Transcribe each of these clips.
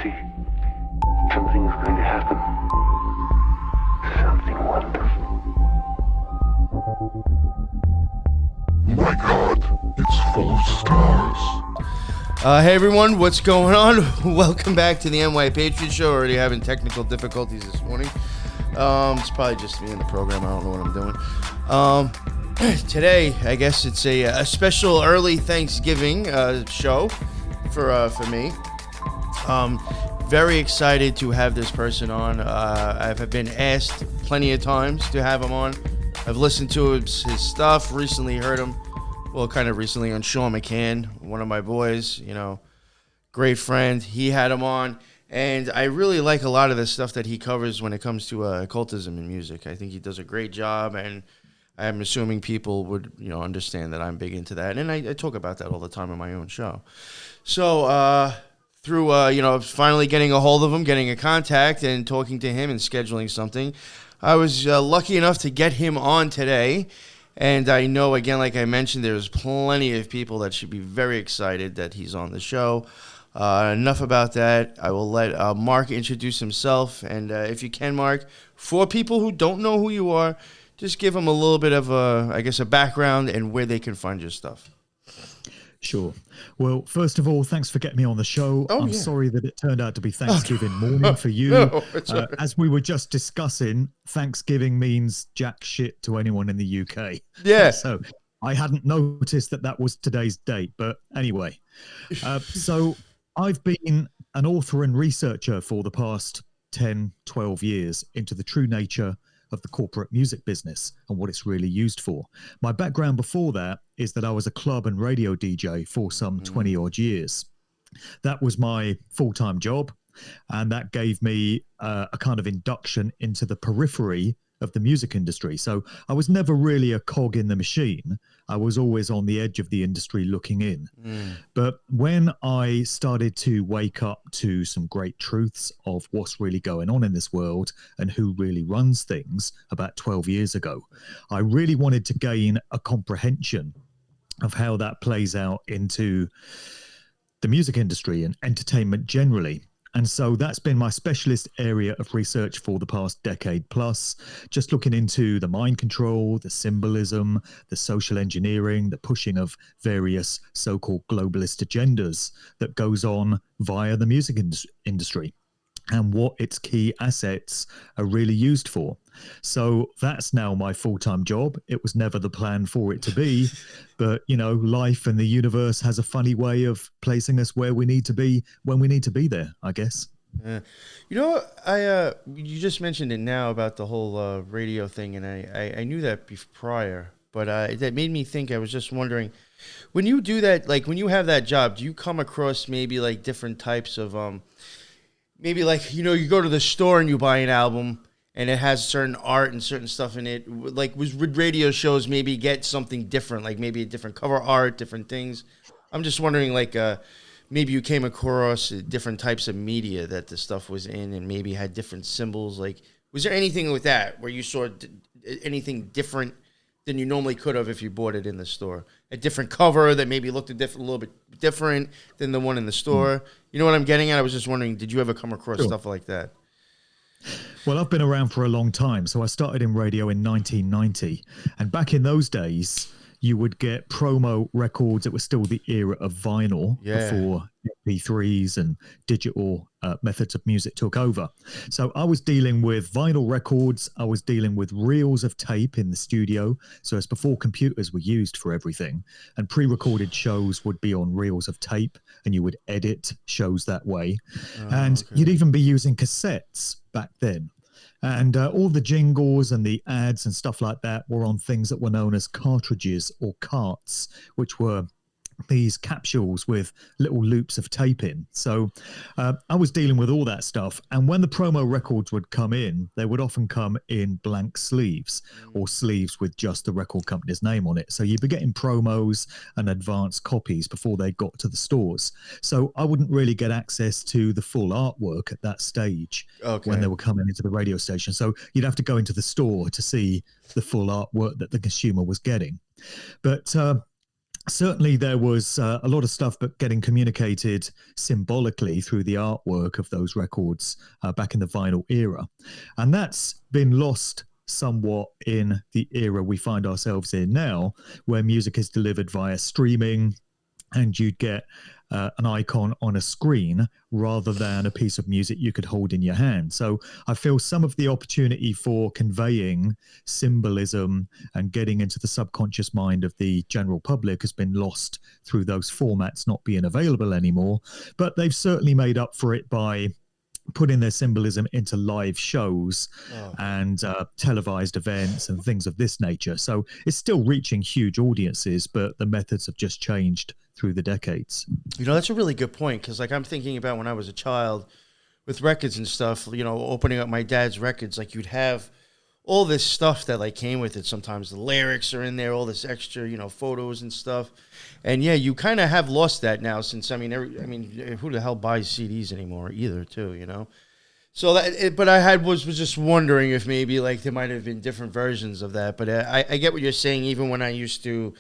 see. Something's going to happen. Something wonderful. My God, it's full of stars. Hey everyone, what's going on? Welcome back to the NY Patriot Show. Already having technical difficulties this morning. It's probably just me in the program. I don't know what I'm doing. Today, I guess it's a special early Thanksgiving show for me. Very excited to have this person on. I've been asked plenty of times to have him on. I've listened to his stuff, recently heard him, well, kind of recently on Sean McCann, one of my boys, you know, great friend. He had him on, and I really like a lot of the stuff that he covers when it comes to occultism in music. I think he does a great job, and I'm assuming people would, you know, understand that I'm big into that, and I talk about that all the time on my own show. So, through, finally getting a hold of him, getting a contact, and talking to him and scheduling something, I was lucky enough to get him on today. And I know, again, like I mentioned, there's plenty of people that should be very excited that he's on the show. Enough about that. I will let Mark introduce himself. And if you can, Mark, for people who don't know who you are, just give them a little bit of, a background and where they can find your stuff. Sure. Well, first of all, thanks for getting me on the show. I'm sorry that it turned out to be Thanksgiving morning for you. No, right. As we were just discussing, Thanksgiving means jack shit to anyone in the UK. Yeah. So I hadn't noticed that was today's date. But anyway, so I've been an author and researcher for the past 10, 12 years into the true nature of the corporate music business and what it's really used for. My background before that is that I was a club and radio DJ for some 20 odd years. That was my full-time job, and that gave me a kind of induction into the periphery of the music industry. So I was never really a cog in the machine. I was always on the edge of the industry looking in. But when I started to wake up to some great truths of what's really going on in this world and who really runs things about 12 years ago, I really wanted to gain a comprehension of how that plays out into the music industry and entertainment generally. And so that's been my specialist area of research for the past decade plus, just looking into the mind control, the symbolism, the social engineering, the pushing of various so-called globalist agendas that goes on via the music industry and what its key assets are really used for. So that's now my full-time job. It was never the plan for it to be, but, you know, life and the universe has a funny way of placing us where we need to be when we need to be there, I guess. You know, you just mentioned it now about the whole radio thing, and I knew that prior, but that made me think. I was just wondering, when you do that, like when you have that job, do you come across maybe like different types of maybe like, you know, you go to the store and you buy an album and it has certain art and certain stuff in it. Like, would radio shows maybe get something different, like maybe a different cover art, different things? I'm just wondering, like, maybe you came across different types of media that the stuff was in and maybe had different symbols. Like, was there anything with that where you saw anything different than you normally could have if you bought it in the store? A different cover that maybe looked a little bit different than the one in the store. You know what I'm getting at? I was just wondering, did you ever come across stuff like that? Well, I've been around for a long time. So I started in radio in 1990. And back in those days, you would get promo records. It was still the era of vinyl before MP3s and digital methods of music took over. So I was dealing with vinyl records. I was dealing with reels of tape in the studio. So it's before computers were used for everything. And pre-recorded shows would be on reels of tape, and you would edit shows that way. You'd even be using cassettes back then. And all the jingles and the ads and stuff like that were on things that were known as cartridges or carts, which were these capsules with little loops of tape in. So I was dealing with all that stuff. And when the promo records would come in, they would often come in blank sleeves or sleeves with just the record company's name on it. So you'd be getting promos and advanced copies before they got to the stores. So I wouldn't really get access to the full artwork at that stage when they were coming into the radio station. So you'd have to go into the store to see the full artwork that the consumer was getting. But certainly there was a lot of stuff, but getting communicated symbolically through the artwork of those records back in the vinyl era. And that's been lost somewhat in the era we find ourselves in now, where music is delivered via streaming, and you'd get an icon on a screen rather than a piece of music you could hold in your hand. So I feel some of the opportunity for conveying symbolism and getting into the subconscious mind of the general public has been lost through those formats not being available anymore. But they've certainly made up for it by putting their symbolism into live shows and televised events and things of this nature. So it's still reaching huge audiences, but the methods have just changed through the decades. You know, that's a really good point, because like I'm thinking about when I was a child with records and stuff, you know, opening up my dad's records, like you'd have all this stuff that like came with it. Sometimes the lyrics are in there, all this extra, you know, photos and stuff. And yeah, you kind of have lost that now since, I mean, who the hell buys CDs anymore either too, you know? So but I was just wondering if maybe like there might have been different versions of that. But I get what you're saying. Even when I used to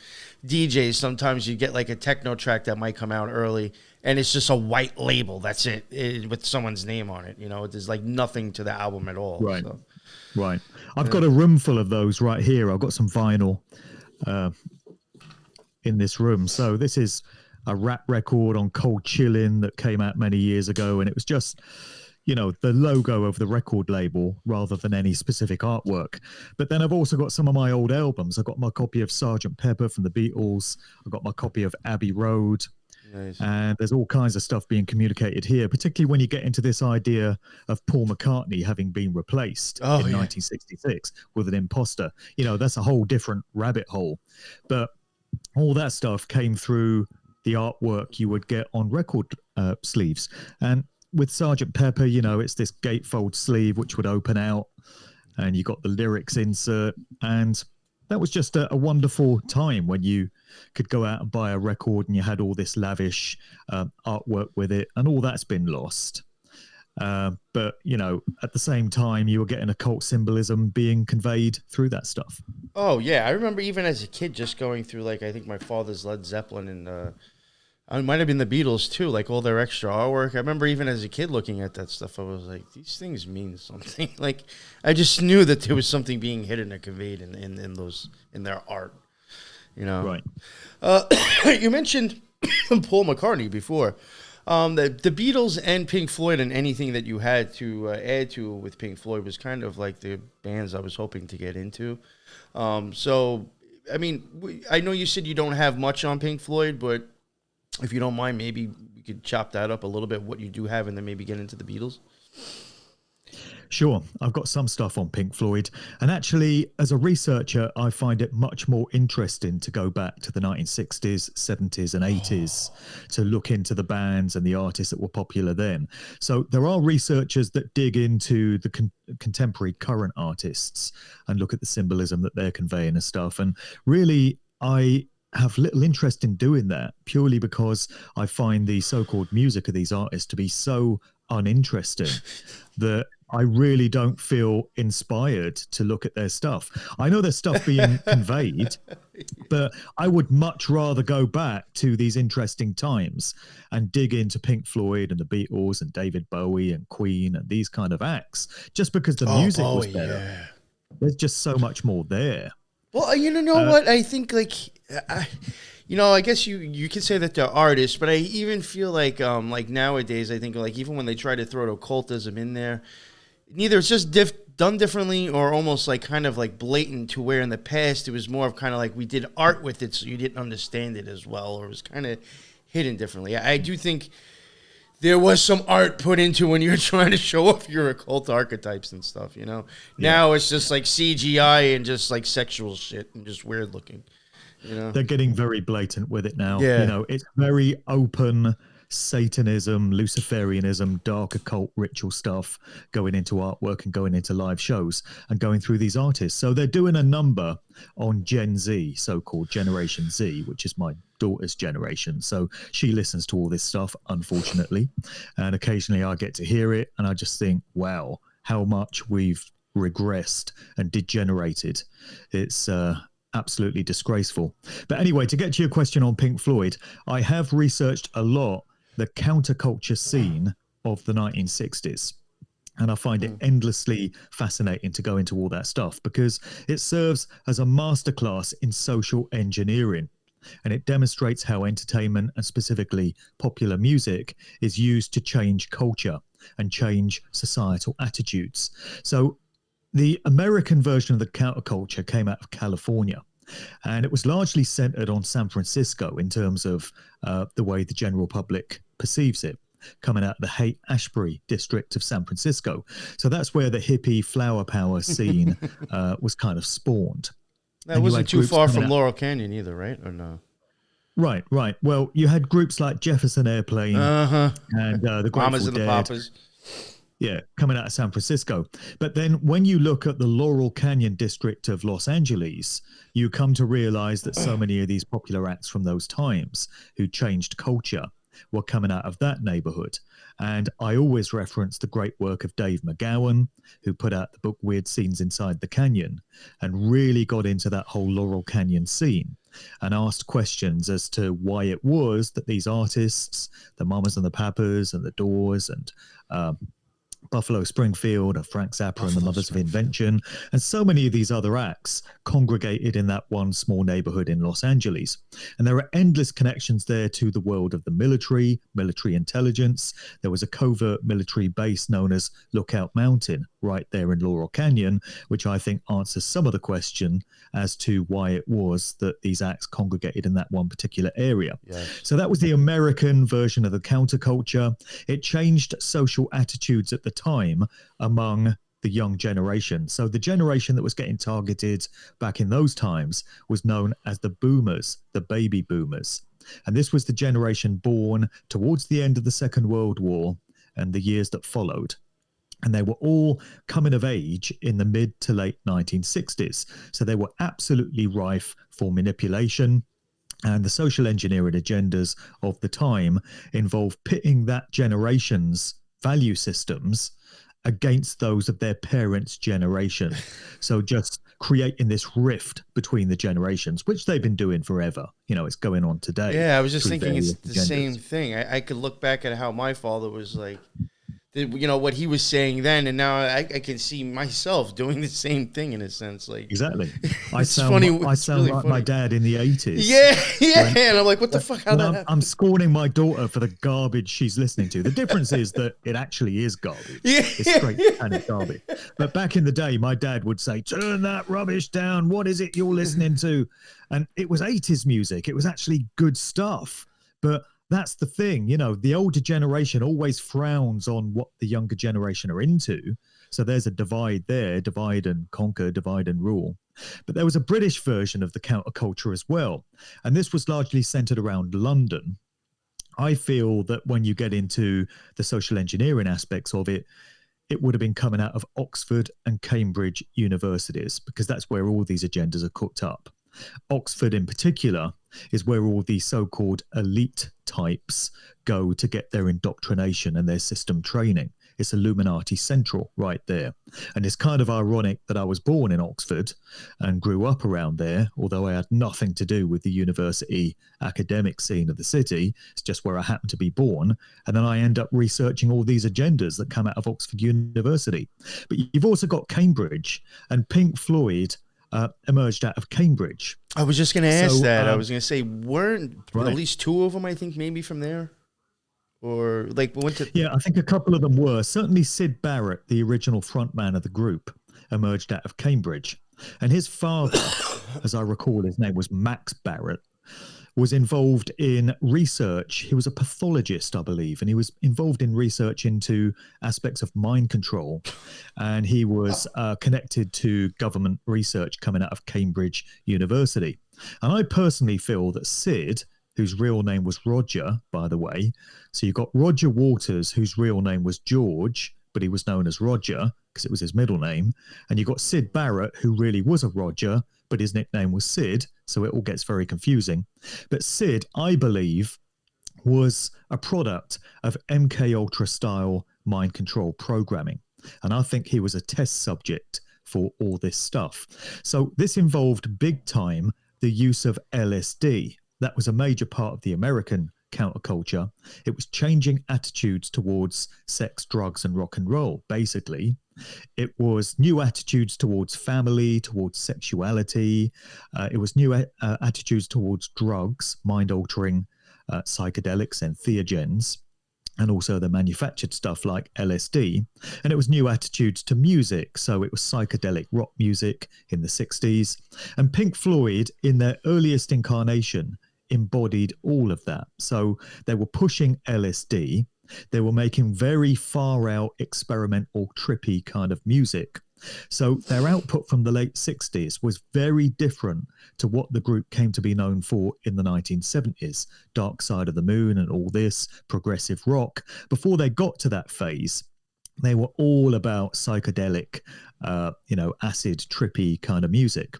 DJ, sometimes you get like a techno track that might come out early, and it's just a white label. That's it, with someone's name on it. You know, there's like nothing to the album at all. Right. So. Right. I've got a room full of those right here. I've got some vinyl in this room. So this is a rap record on Cold Chillin' that came out many years ago, and it was just, you know, the logo of the record label rather than any specific artwork. But then I've also got some of my old albums. I've got my copy of Sgt. Pepper from the Beatles. I've got my copy of Abbey Road. Nice. And there's all kinds of stuff being communicated here, particularly when you get into this idea of Paul McCartney having been replaced in 1966 with an imposter. You know, that's a whole different rabbit hole. But all that stuff came through the artwork you would get on record sleeves. And with Sgt. Pepper, you know, it's this gatefold sleeve which would open out, and you got the lyrics insert. And that was just a wonderful time when you could go out and buy a record and you had all this lavish artwork with it, and all that's been lost. But, you know, at the same time, you were getting occult symbolism being conveyed through that stuff. Oh, yeah. I remember even as a kid just going through, like, I think my father's Led Zeppelin and it might have been the Beatles, too, like all their extra artwork. I remember even as a kid looking at that stuff, I was like, these things mean something. Like, I just knew that there was something being hidden and conveyed in their art, you know? Right. You mentioned Paul McCartney before. The Beatles and Pink Floyd, and anything that you had to add to with Pink Floyd was kind of like the bands I was hoping to get into. So, I mean, I know you said you don't have much on Pink Floyd, but if you don't mind, maybe we could chop that up a little bit, what you do have, and then maybe get into the Beatles. Sure. I've got some stuff on Pink Floyd. And actually, as a researcher, I find it much more interesting to go back to the 1960s, 70s, and 80s to look into the bands and the artists that were popular then. So there are researchers that dig into the contemporary current artists and look at the symbolism that they're conveying and stuff. And really, I have little interest in doing that purely because I find the so-called music of these artists to be so uninteresting that I really don't feel inspired to look at their stuff. I know there's stuff being conveyed, but I would much rather go back to these interesting times and dig into Pink Floyd and the Beatles and David Bowie and Queen and these kind of acts, just because the music was better. Yeah. There's just so much more there. Well, you know what? I think, like, I guess you could say that they're artists, but I even feel like nowadays, I think, like, even when they try to throw occultism in there, neither it's just done differently or almost like kind of like blatant, to where in the past it was more of kind of like we did art with it so you didn't understand it as well, or it was kind of hidden differently. I do think there was some art put into when you're trying to show off your occult archetypes and stuff, you know? Yeah. Now it's just like CGI and just like sexual shit and just weird looking, you know? They're getting very blatant with it now. Yeah. You know, it's very open Satanism, Luciferianism, dark occult ritual stuff going into artwork and going into live shows and going through these artists. So they're doing a number on Gen Z, so-called Generation Z, which is my daughter's generation. So she listens to all this stuff, unfortunately. And occasionally I get to hear it and I just think, wow, how much we've regressed and degenerated. It's absolutely disgraceful. But anyway, to get to your question on Pink Floyd, I have researched a lot the counterculture scene of the 1960s. And I find it endlessly fascinating to go into all that stuff because it serves as a masterclass in social engineering. And it demonstrates how entertainment, and specifically popular music, is used to change culture and change societal attitudes. So the American version of the counterculture came out of California. And it was largely centered on San Francisco in terms of the way the general public perceives it, coming out of the Haight-Ashbury district of San Francisco. So that's where the hippie flower power scene was kind of spawned. That wasn't too far from Laurel Canyon either, right? Or no? Right. Well, you had groups like Jefferson Airplane and the Grateful Mamas and Dead. the Papas. Yeah, coming out of San Francisco. But then when you look at the Laurel Canyon district of Los Angeles, you come to realize that so many of these popular acts from those times who changed culture were coming out of that neighborhood. And I always reference the great work of Dave McGowan, who put out the book Weird Scenes Inside the Canyon and really got into that whole Laurel Canyon scene and asked questions as to why it was that these artists, the Mamas and the Papas and the Doors and Buffalo Springfield and Frank Zappa and the Mothers of Invention, and so many of these other acts congregated in that one small neighborhood in Los Angeles. And there are endless connections there to the world of the military intelligence. There was a covert military base known as Lookout Mountain right there in Laurel Canyon, which I think answers some of the question as to why it was that these acts congregated in that one particular area. Yeah. So that was the American version of the counterculture. It changed social attitudes at the time among the young generation. So the generation that was getting targeted back in those times was known as the boomers, the baby boomers. And this was the generation born towards the end of the Second World War and the years that followed. And they were all coming of age in the mid to late 1960s. So they were absolutely rife for manipulation. And the social engineering agendas of the time involved pitting that generation's value systems against those of their parents' generation. So just creating this rift between the generations, which they've been doing forever. You know, it's going on today. Yeah, I was just thinking it's the same thing. I could look back at how my father was like, you know, what he was saying then, and now I can see myself doing the same thing in a sense. Like exactly, I sound really like funny. My dad in the 80s. Yeah, and I'm like, what the fuck? How that happened? I'm scorning my daughter for the garbage she's listening to. The difference is that it actually is garbage. Yeah. It's straight panic garbage. But back in the day, my dad would say, "Turn that rubbish down. What is it you're listening to?" And it was 80s music. It was actually good stuff, but that's the thing, you know, the older generation always frowns on what the younger generation are into. So there's a divide there, divide and conquer, divide and rule. But there was a British version of the counterculture as well. And this was largely centered around London. I feel that when you get into the social engineering aspects of it, it would have been coming out of Oxford and Cambridge universities, because that's where all these agendas are cooked up. Oxford in particular is where all the so-called elite types go to get their indoctrination and their system training. It's Illuminati Central right there. And it's kind of ironic that I was born in Oxford and grew up around there, although I had nothing to do with the university academic scene of the city. It's just where I happened to be born. And then I end up researching all these agendas that come out of Oxford University. But you've also got Cambridge, and Pink Floyd emerged out of Cambridge. I was just going to ask that. I was going to say, weren't at least two of them, I think, maybe from there? Or like went to... Yeah, I think a couple of them were. Certainly Syd Barrett, the original frontman of the group, emerged out of Cambridge. And his father, as I recall, his name was Max Barrett, was involved in research. He was a pathologist, I believe, and he was involved in research into aspects of mind control. And he was connected to government research coming out of Cambridge University. And I personally feel that Syd, whose real name was Roger, by the way, so you've got Roger Waters, whose real name was George, but he was known as Roger because it was his middle name. And you got Syd Barrett, who really was a Roger, but his nickname was Syd, so it all gets very confusing. But Syd, I believe, was a product of MK Ultra style mind control programming. And I think he was a test subject for all this stuff. So this involved big time the use of LSD. That was a major part of the American counterculture. It was changing attitudes towards sex, drugs, and rock and roll, basically. It was new attitudes towards family, towards sexuality. It was new attitudes towards drugs, mind-altering psychedelics and theogens, and also the manufactured stuff like LSD. And it was new attitudes to music. So it was psychedelic rock music in the 60s. And Pink Floyd, in their earliest incarnation, embodied all of that. So they were pushing LSD. They were making very far out experimental, trippy kind of music. So their output from the late 60s was very different to what the group came to be known for in the 1970s. Dark Side of the Moon and all this, progressive rock. Before they got to that phase, they were all about psychedelic, acid, trippy kind of music.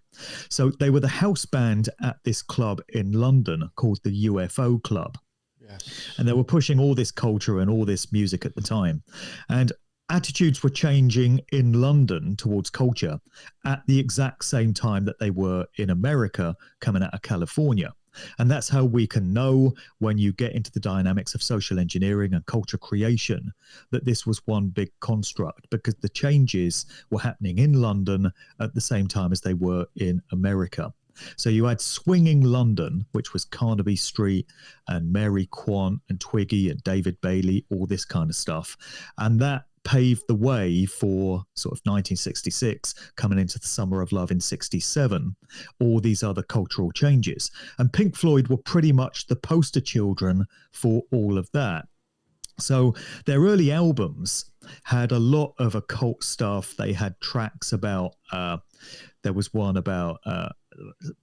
So they were the house band at this club in London called the UFO Club. Yes. And they were pushing all this culture and all this music at the time. And attitudes were changing in London towards culture at the exact same time that they were in America coming out of California. And that's how we can know, when you get into the dynamics of social engineering and culture creation, that this was one big construct, because the changes were happening in London at the same time as they were in America. So you had swinging London, which was Carnaby Street and Mary Quant and Twiggy and David Bailey, all this kind of stuff. And that paved the way for sort of 1966, coming into the Summer of Love in 67, all these other cultural changes. And Pink Floyd were pretty much the poster children for all of that. So their early albums had a lot of occult stuff. They had tracks about, there was one about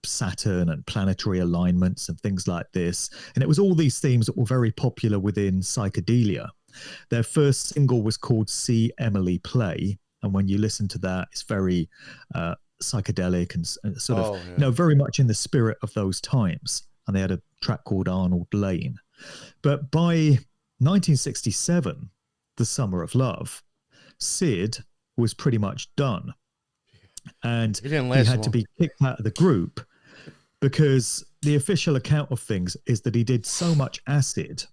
Saturn and planetary alignments and things like this. And it was all these themes that were very popular within psychedelia. Their first single was called See Emily Play. And when you listen to that, it's very psychedelic and sort of, very much in the spirit of those times. And they had a track called Arnold Lane. But by 1967, The Summer of Love, Sid was pretty much done. And he had to be kicked out of the group, because the official account of things is that he did so much acid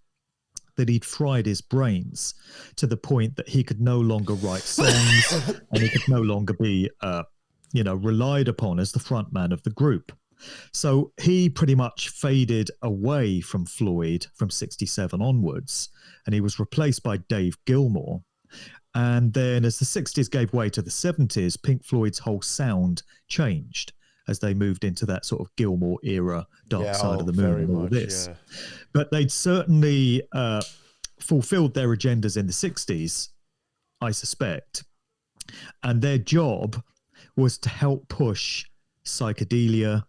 that he'd fried his brains to the point that he could no longer write songs and he could no longer be, relied upon as the front man of the group. So he pretty much faded away from Floyd from 67 onwards, and he was replaced by Dave Gilmour. And then as the 60s gave way to the 70s, Pink Floyd's whole sound changed as they moved into that sort of Gilmour era, Dark Side of the Moon and all this. Yeah. But they'd certainly fulfilled their agendas in the 60s, I suspect. And their job was to help push psychedelia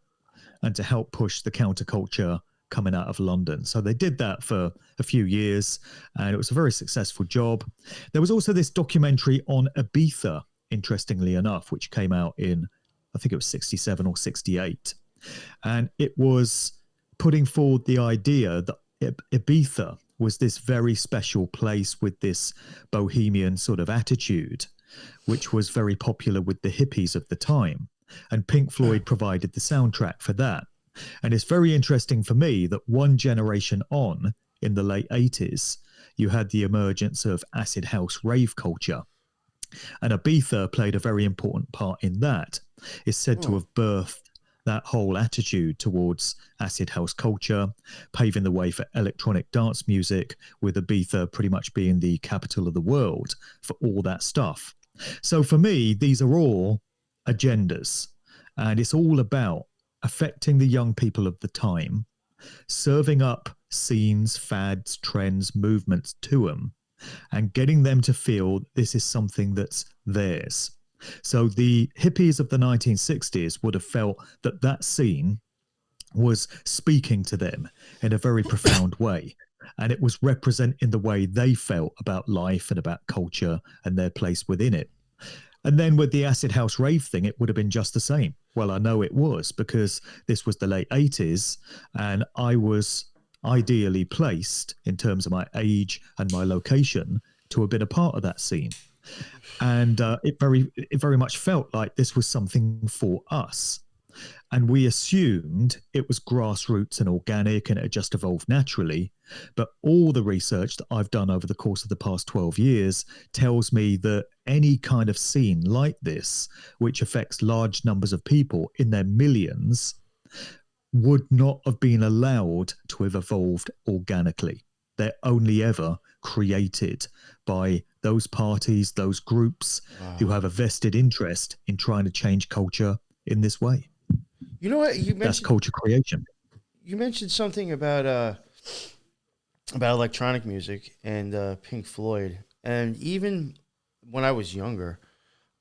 and to help push the counterculture coming out of London. So they did that for a few years, and it was a very successful job. There was also this documentary on Ibiza, interestingly enough, which came out in, I think it was 67 or 68. And it was putting forward the idea that Ibiza was this very special place with this bohemian sort of attitude, which was very popular with the hippies of the time. And Pink Floyd provided the soundtrack for that. And it's very interesting for me that one generation on, in the late 80s, you had the emergence of acid house rave culture. And Ibiza played a very important part in that. It's said to have birthed that whole attitude towards acid house culture, paving the way for electronic dance music, with Ibiza pretty much being the capital of the world for all that stuff. So for me, these are all agendas, and it's all about affecting the young people of the time, serving up scenes, fads, trends, movements to them, and getting them to feel this is something that's theirs. So the hippies of the 1960s would have felt that that scene was speaking to them in a very profound way, and it was representing the way they felt about life and about culture and their place within it. And then with the acid house rave thing, it would have been just the same. Well, I know it was, because this was the late 80s, and I was ideally placed in terms of my age and my location to have been a part of that scene. And it very much felt like this was something for us. And we assumed it was grassroots and organic and it had just evolved naturally. But all the research that I've done over the course of the past 12 years tells me that any kind of scene like this, which affects large numbers of people in their millions, would not have been allowed to have evolved organically. They're only ever created by those parties, those groups who have a vested interest in trying to change culture in this way. You know what? That's culture creation. You mentioned something about electronic music and Pink Floyd. And even when I was younger,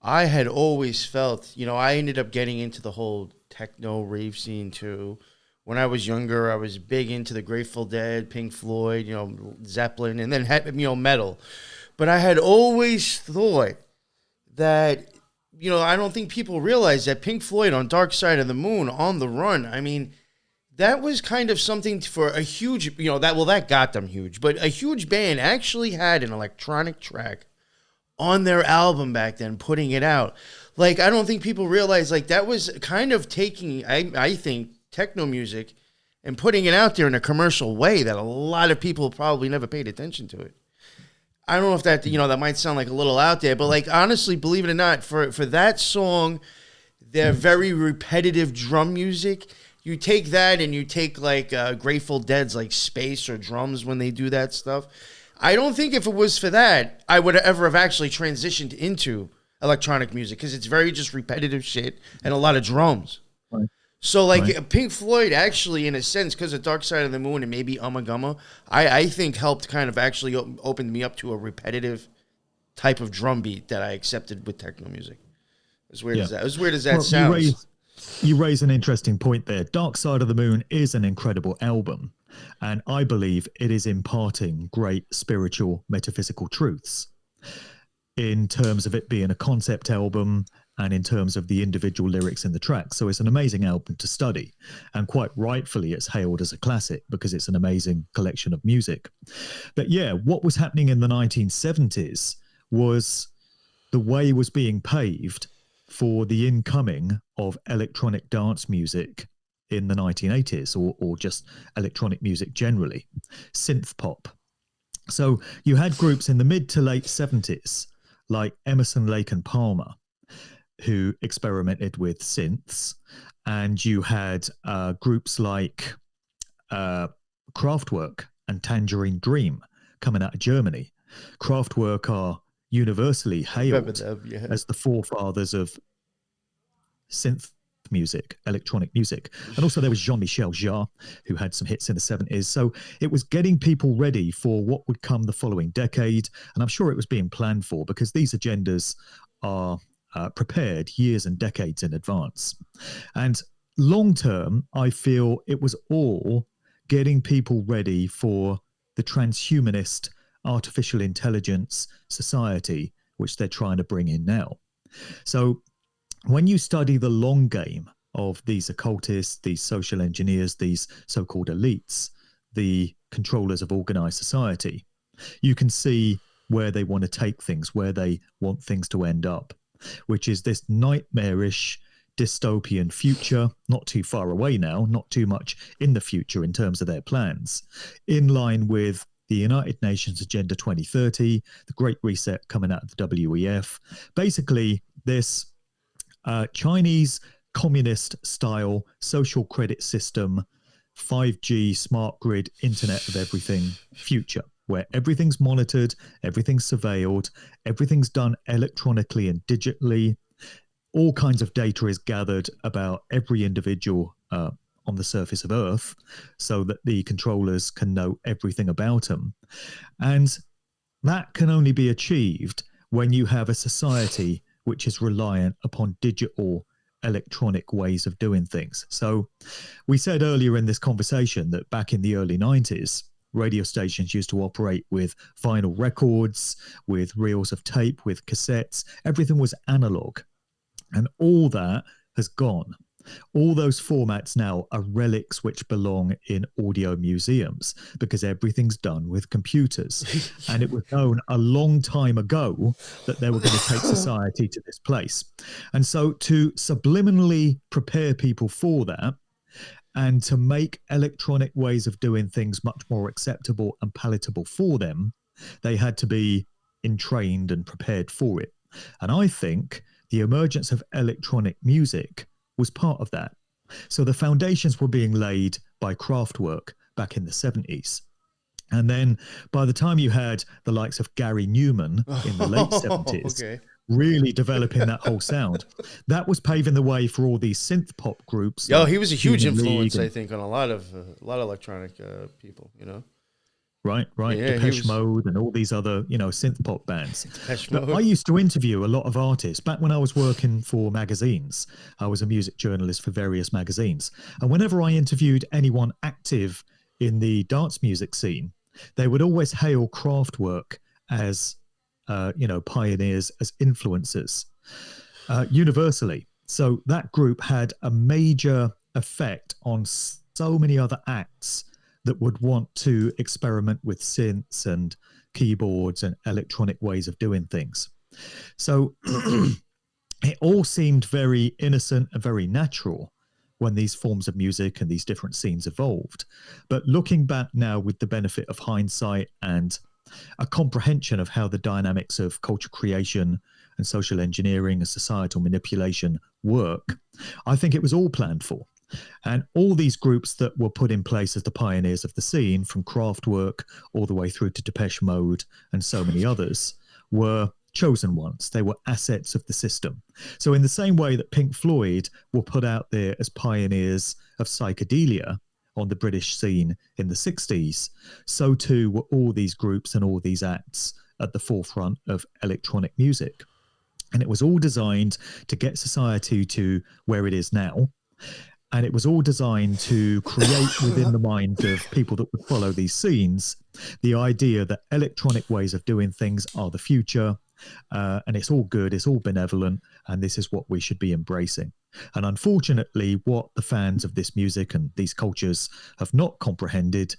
I had always felt, I ended up getting into the whole techno rave scene too. When I was younger, I was big into the Grateful Dead, Pink Floyd, Zeppelin, and then metal. But I had always thought that, I don't think people realize that Pink Floyd on Dark Side of the Moon, On the Run, I mean, that was kind of something for a huge, that got them huge. But a huge band actually had an electronic track on their album back then, putting it out. Like, I don't think people realize, like, that was kind of taking, I think, techno music and putting it out there in a commercial way that a lot of people probably never paid attention to it. I don't know if that, that might sound like a little out there, but like, honestly, believe it or not, for that song, their very repetitive drum music, you take that and you take like Grateful Dead's like Space or Drums when they do that stuff. I don't think if it was for that, I would ever have actually transitioned into electronic music because it's very just repetitive shit and a lot of drums. Right. So, like, Pink Floyd actually, in a sense, because of Dark Side of the Moon and maybe Ummagumma, I think helped kind of actually open me up to a repetitive type of drum beat that I accepted with techno music. As weird as that sounds. You raise an interesting point there. Dark Side of the Moon is an incredible album, and I believe it is imparting great spiritual, metaphysical truths in terms of it being a concept album and in terms of the individual lyrics in the tracks. So it's an amazing album to study. And quite rightfully, it's hailed as a classic because it's an amazing collection of music. But yeah, what was happening in the 1970s was the way was being paved for the incoming of electronic dance music in the 1980s, or just electronic music generally, synth pop. So you had groups in the mid to late 70s, like Emerson, Lake and Palmer, who experimented with synths, and you had groups like Kraftwerk and Tangerine Dream coming out of Germany. Kraftwerk are universally hailed as the forefathers of synth music, electronic music. And also there was Jean-Michel Jarre, who had some hits in the 70s. So it was getting people ready for what would come the following decade. And I'm sure it was being planned for because these agendas are prepared years and decades in advance. And long term, I feel it was all getting people ready for the transhumanist artificial intelligence society, which they're trying to bring in now. So when you study the long game of these occultists, these social engineers, these so-called elites, the controllers of organized society, you can see where they want to take things, where they want things to end up, which is this nightmarish dystopian future, not too far away now, not too much in the future in terms of their plans, in line with the United Nations Agenda 2030, the Great Reset coming out of the WEF, basically this Chinese communist style social credit system, 5G, smart grid, internet of everything future, where everything's monitored, everything's surveilled, everything's done electronically and digitally. All kinds of data is gathered about every individual on the surface of Earth so that the controllers can know everything about them. And that can only be achieved when you have a society which is reliant upon digital electronic ways of doing things. So we said earlier in this conversation that back in the early 90s, radio stations used to operate with vinyl records, with reels of tape, with cassettes. Everything was analog. And all that has gone. All those formats now are relics which belong in audio museums because everything's done with computers. And it was known a long time ago that they were going to take society to this place. And so to subliminally prepare people for that and to make electronic ways of doing things much more acceptable and palatable for them, they had to be entrained and prepared for it. And I think the emergence of electronic music was part of that. So the foundations were being laid by Kraftwerk back in the 70s. And then by the time you had the likes of Gary Newman in the late 70s, really developing that whole sound, that was paving the way for all these synth pop groups. Yo, he was a huge influence, I think, on a lot of electronic people, you know. Right. Yeah, Depeche Mode and all these other, synth pop bands. I used to interview a lot of artists. Back when I was working for magazines, I was a music journalist for various magazines. And whenever I interviewed anyone active in the dance music scene, they would always hail Kraftwerk as, pioneers, as influencers, universally. So that group had a major effect on so many other acts that would want to experiment with synths and keyboards and electronic ways of doing things. So it all seemed very innocent and very natural when these forms of music and these different scenes evolved. But looking back now with the benefit of hindsight and a comprehension of how the dynamics of culture creation and social engineering and societal manipulation work, I think it was all planned for. And all these groups that were put in place as the pioneers of the scene, from Kraftwerk all the way through to Depeche Mode and so many others, were chosen ones. They were assets of the system. So in the same way that Pink Floyd were put out there as pioneers of psychedelia on the British scene in the 60s, so too were all these groups and all these acts at the forefront of electronic music. And it was all designed to get society to where it is now. And it was all designed to create within the mind of people that would follow these scenes the idea that electronic ways of doing things are the future, and it's all good, it's all benevolent, and this is what we should be embracing. And unfortunately, what the fans of this music and these cultures have not comprehended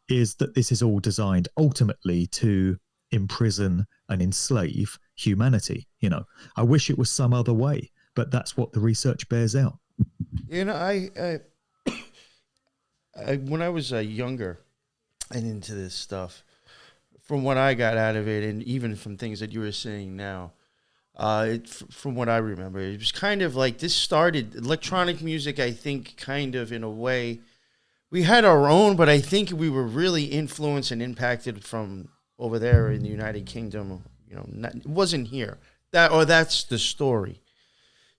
is that this is all designed ultimately to imprison and enslave humanity. I wish it was some other way, but that's what the research bears out. I when I was younger and into this stuff, from what I got out of it, and even from things that you were saying now, from what I remember, it was kind of like this started electronic music. I think kind of in a way, we had our own, but I think we were really influenced and impacted from over there in the United Kingdom. It wasn't here. That's the story.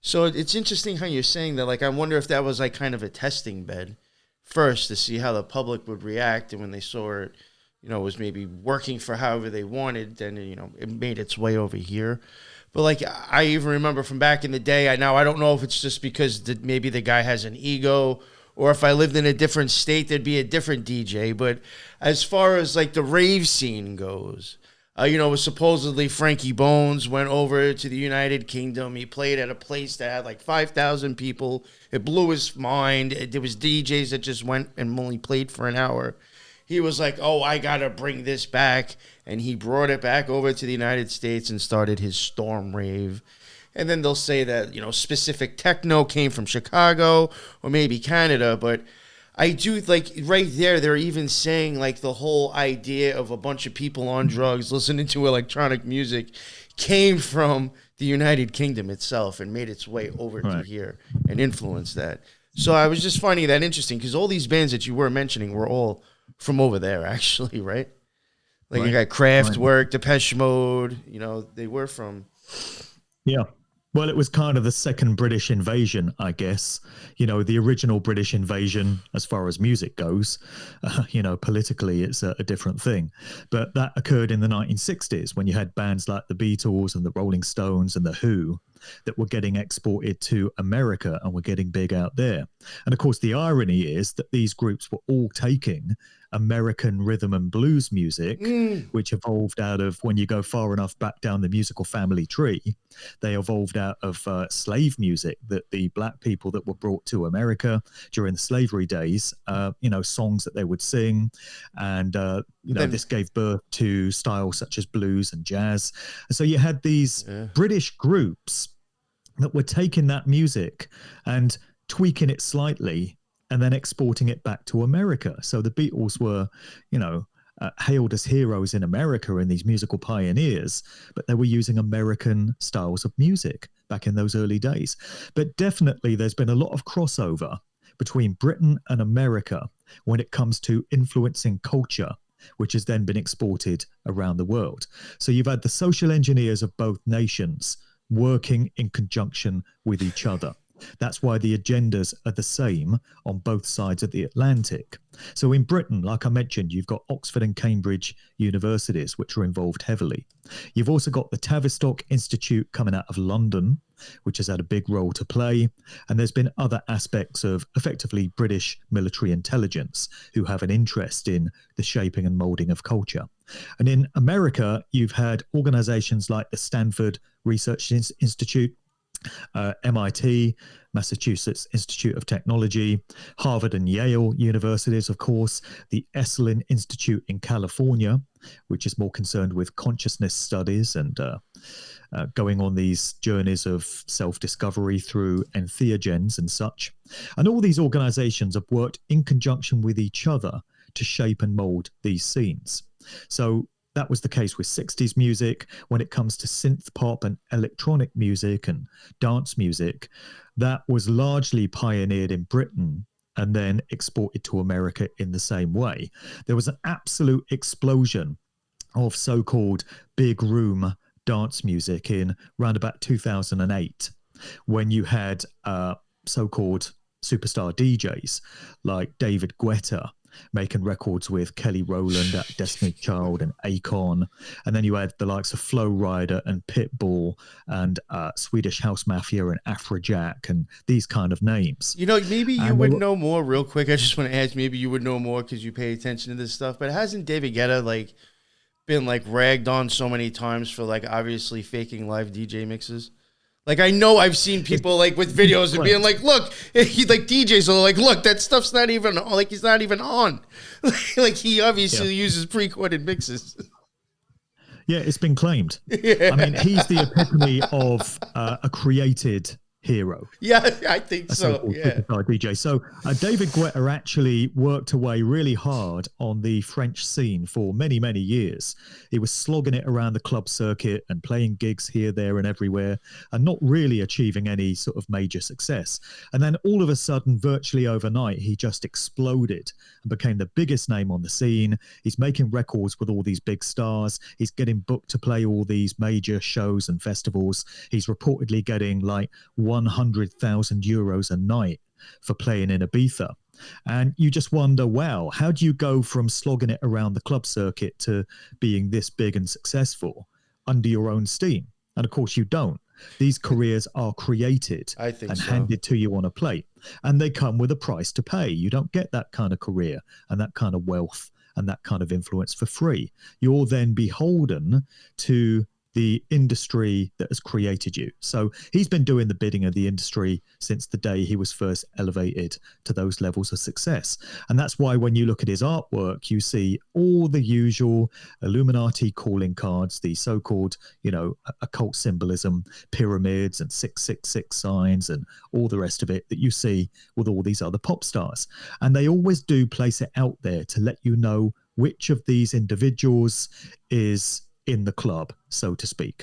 So it's interesting how you're saying that. Like, I wonder if that was like kind of a testing bed first to see how the public would react. And when they saw it, was maybe working for however they wanted, then, it made its way over here. But like, I even remember from back in the day, I don't know if it's just because maybe the guy has an ego, or if I lived in a different state, there'd be a different DJ. But as far as like the rave scene goes, it was supposedly Frankie Bones went over to the United Kingdom. He played at a place that had like 5,000 people. It blew his mind. There was DJs that just went and only played for an hour. He was like, oh, I got to bring this back. And he brought it back over to the United States and started his Storm Rave. And then they'll say that, specific techno came from Chicago or maybe Canada, but I do like right there, they're even saying like the whole idea of a bunch of people on drugs listening to electronic music came from the United Kingdom itself and made its way over to here and influenced that. So I was just finding that interesting because all these bands that you were mentioning were all from over there, actually, right? Like you got Kraftwerk, Depeche Mode, they were from. Yeah. Well, it was kind of the second British invasion, I guess. The original British invasion, as far as music goes, politically, it's a different thing. But that occurred in the 1960s when you had bands like the Beatles and the Rolling Stones and the Who that were getting exported to America and were getting big out there. And of course, the irony is that these groups were all taking American rhythm and blues music, which evolved out of, when you go far enough back down the musical family tree, they evolved out of slave music that the black people that were brought to America during the slavery days, songs that they would sing. And, this gave birth to styles such as blues and jazz. And so you had these British groups that were taking that music and tweaking it slightly and then exporting it back to America. So the Beatles were, hailed as heroes in America and these musical pioneers, but they were using American styles of music back in those early days. But definitely there's been a lot of crossover between Britain and America when it comes to influencing culture, which has then been exported around the world. So you've had the social engineers of both nations working in conjunction with each other. That's why the agendas are the same on both sides of the Atlantic. So in Britain, like I mentioned, you've got Oxford and Cambridge universities, which are involved heavily. You've also got the Tavistock Institute coming out of London, which has had a big role to play. And there's been other aspects of effectively British military intelligence who have an interest in the shaping and molding of culture. And in America, you've had organizations like the Stanford Research Institute, MIT, Massachusetts Institute of Technology, Harvard and Yale universities, of course, the Esalen Institute in California, which is more concerned with consciousness studies and going on these journeys of self-discovery through entheogens and such. And all these organizations have worked in conjunction with each other to shape and mold these scenes. So that was the case with 60s music. When it comes to synth pop and electronic music and dance music, that was largely pioneered in Britain and then exported to America in the same way. There was an absolute explosion of so-called big room dance music in around about 2008, when you had so-called superstar DJs like David Guetta making records with Kelly Rowland at Destiny Child and Akon. And then you had the likes of Flo Rida and Pitbull and Swedish House Mafia and Afrojack and these kind of names. Maybe you would know more real quick. I just want to ask, maybe you would know more because you pay attention to this stuff, but hasn't David Guetta been ragged on so many times for obviously faking live DJ mixes? I know I've seen people with videos and being look, he DJs are look, that stuff's not even he's not even on. He obviously uses pre-recorded mixes. Yeah, it's been claimed. Yeah. I mean, he's the epitome of a created hero. Yeah, I think so. Yeah. DJ. So David Guetta actually worked away really hard on the French scene for many, many years. He was slogging it around the club circuit and playing gigs here, there, and everywhere, and not really achieving any sort of major success. And then all of a sudden, virtually overnight, he just exploded and became the biggest name on the scene. He's making records with all these big stars. He's getting booked to play all these major shows and festivals. He's reportedly getting 100,000 euros a night for playing in Ibiza. And you just wonder, wow, how do you go from slogging it around the club circuit to being this big and successful under your own steam? And of course you don't. These careers are created and handed to you on a plate, and they come with a price to pay. You don't get that kind of career and that kind of wealth and that kind of influence for free. You're then beholden to the industry that has created you. So he's been doing the bidding of the industry since the day he was first elevated to those levels of success. And that's why when you look at his artwork, you see all the usual Illuminati calling cards, the so-called, occult symbolism, pyramids and 666 signs and all the rest of it that you see with all these other pop stars. And they always do place it out there to let you know which of these individuals is in the club, so to speak.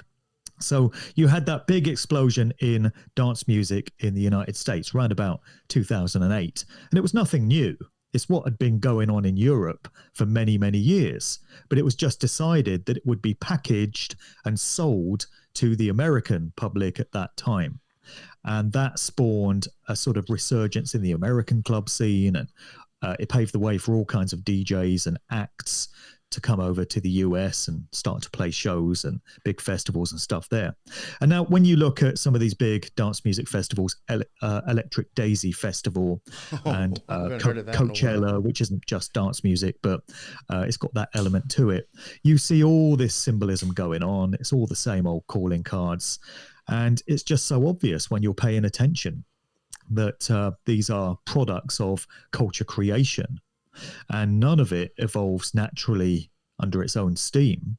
So you had that big explosion in dance music in the United States around about 2008. And it was nothing new. It's what had been going on in Europe for many, many years. But it was just decided that it would be packaged and sold to the American public at that time. And that spawned a sort of resurgence in the American club scene. And it paved the way for all kinds of DJs and acts to come over to the US and start to play shows and big festivals and stuff there. And now when you look at some of these big dance music festivals, Electric Daisy Festival and Coachella, which isn't just dance music, but it's got that element to it. You see all this symbolism going on. It's all the same old calling cards. And it's just so obvious when you're paying attention that these are products of culture creation, and none of it evolves naturally under its own steam.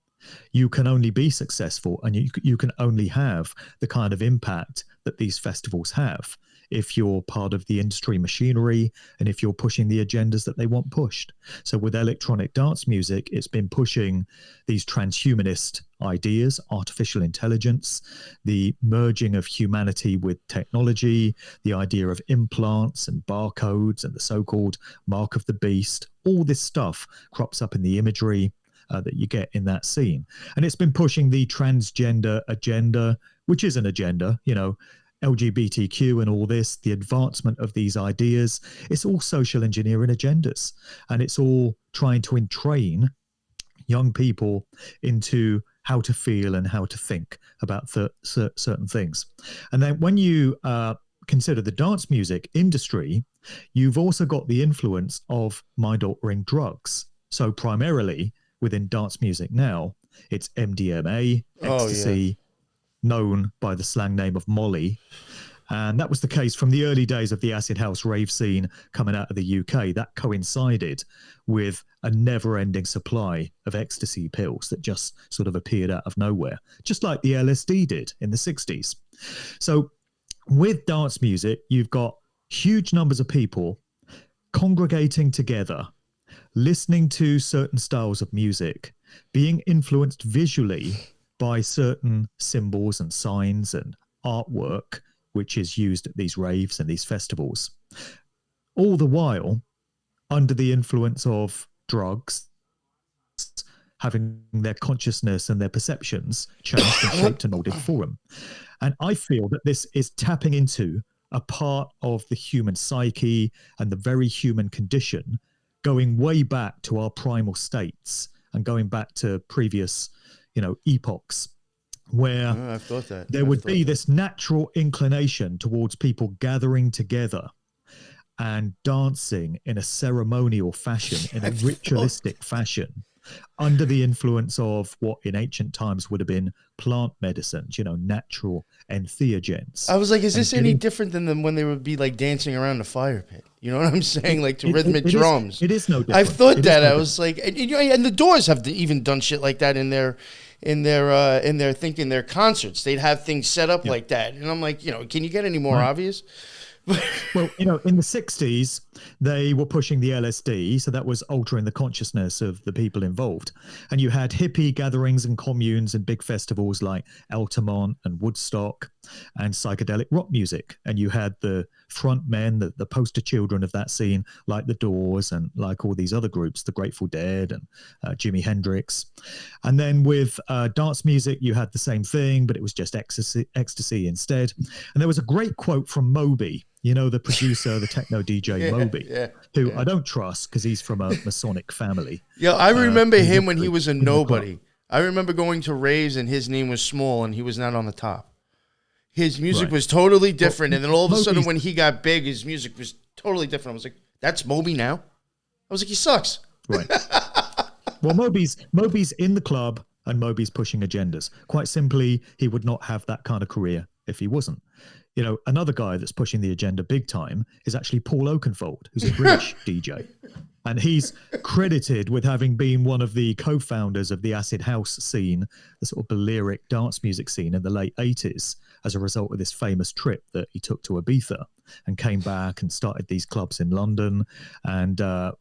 You can only be successful, and you can only have the kind of impact that these festivals have if you're part of the industry machinery and if you're pushing the agendas that they want pushed. So with electronic dance music, it's been pushing these transhumanist ideas, artificial intelligence, the merging of humanity with technology, the idea of implants and barcodes and the so-called mark of the beast. All this stuff crops up in the imagery that you get in that scene. And it's been pushing the transgender agenda, which is an agenda, you know, LGBTQ and all this, the advancement of these ideas. It's all social engineering agendas, and it's all trying to entrain young people into how to feel and how to think about certain things. And then when you consider the dance music industry, you've also got the influence of mind-altering drugs. So primarily within dance music now, it's MDMA, ecstasy, known by the slang name of Molly. And that was the case from the early days of the acid house rave scene coming out of the UK. That coincided with a never-ending supply of ecstasy pills that just sort of appeared out of nowhere, just like the LSD did in the 60s. So with dance music, you've got huge numbers of people congregating together, listening to certain styles of music, being influenced visually by certain symbols and signs and artwork, which is used at these raves and these festivals, all the while under the influence of drugs, having their consciousness and their perceptions changed and shaped and molded for them. And I feel that this is tapping into a part of the human psyche and the very human condition, going way back to our primal states and going back to previous epochs, where I've thought that there would be this natural inclination towards people gathering together and dancing in a ceremonial fashion, in a ritualistic fashion, under the influence of what in ancient times would have been plant medicines, natural entheogens. I was like, is this any different than when they would be like dancing around the fire pit? You know what I'm saying? Like to rhythmic drums. It is no different. I've thought that. I was like, and the Doors have even done shit like that in their concerts. They'd have things set up like that. And I'm like, can you get any more obvious? Well, in the 60s, they were pushing the LSD, so that was altering the consciousness of the people involved. And you had hippie gatherings and communes and big festivals like Altamont and Woodstock and psychedelic rock music. And you had the front men, the poster children of that scene, like the Doors and like all these other groups, the Grateful Dead and Jimi Hendrix. And then with dance music, you had the same thing, but it was just ecstasy instead. And there was a great quote from Moby, the producer, the techno DJ Moby, who I don't trust because he's from a Masonic family. Yeah, I remember him when he was a nobody. I remember going to raves and his name was small and he was not on the top. His music was totally different. And then all of a sudden when he got big, his music was totally different. I was like, that's Moby now? I was like, he sucks. Right. Well, Moby's in the club and Moby's pushing agendas. Quite simply, he would not have that kind of career if he wasn't. Another guy that's pushing the agenda big time is actually Paul Oakenfold, who's a British DJ. And he's credited with having been one of the co-founders of the acid house scene, the sort of Balearic dance music scene in the late 80s, as a result of this famous trip that he took to Ibiza and came back and started these clubs in London and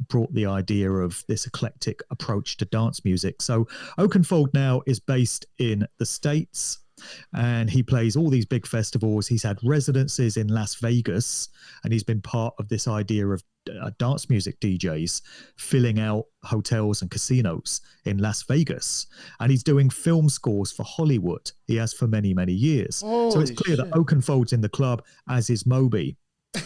brought the idea of this eclectic approach to dance music. So Oakenfold now is based in the States, and he plays all these big festivals. He's had residencies in Las Vegas, and he's been part of this idea of dance music DJs filling out hotels and casinos in Las Vegas. And he's doing film scores for Hollywood. He has for many, many years. So it's clear that Oakenfold's in the club, as is Moby.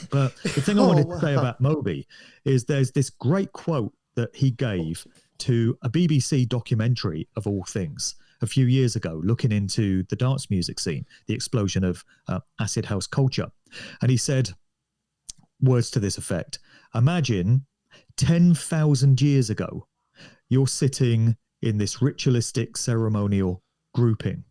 But the thing I wanted to say about Moby is there's this great quote that he gave to a BBC documentary, of all things, a few years ago, looking into the dance music scene, the explosion of acid house culture. And he said words to this effect: imagine 10,000 years ago, you're sitting in this ritualistic ceremonial grouping,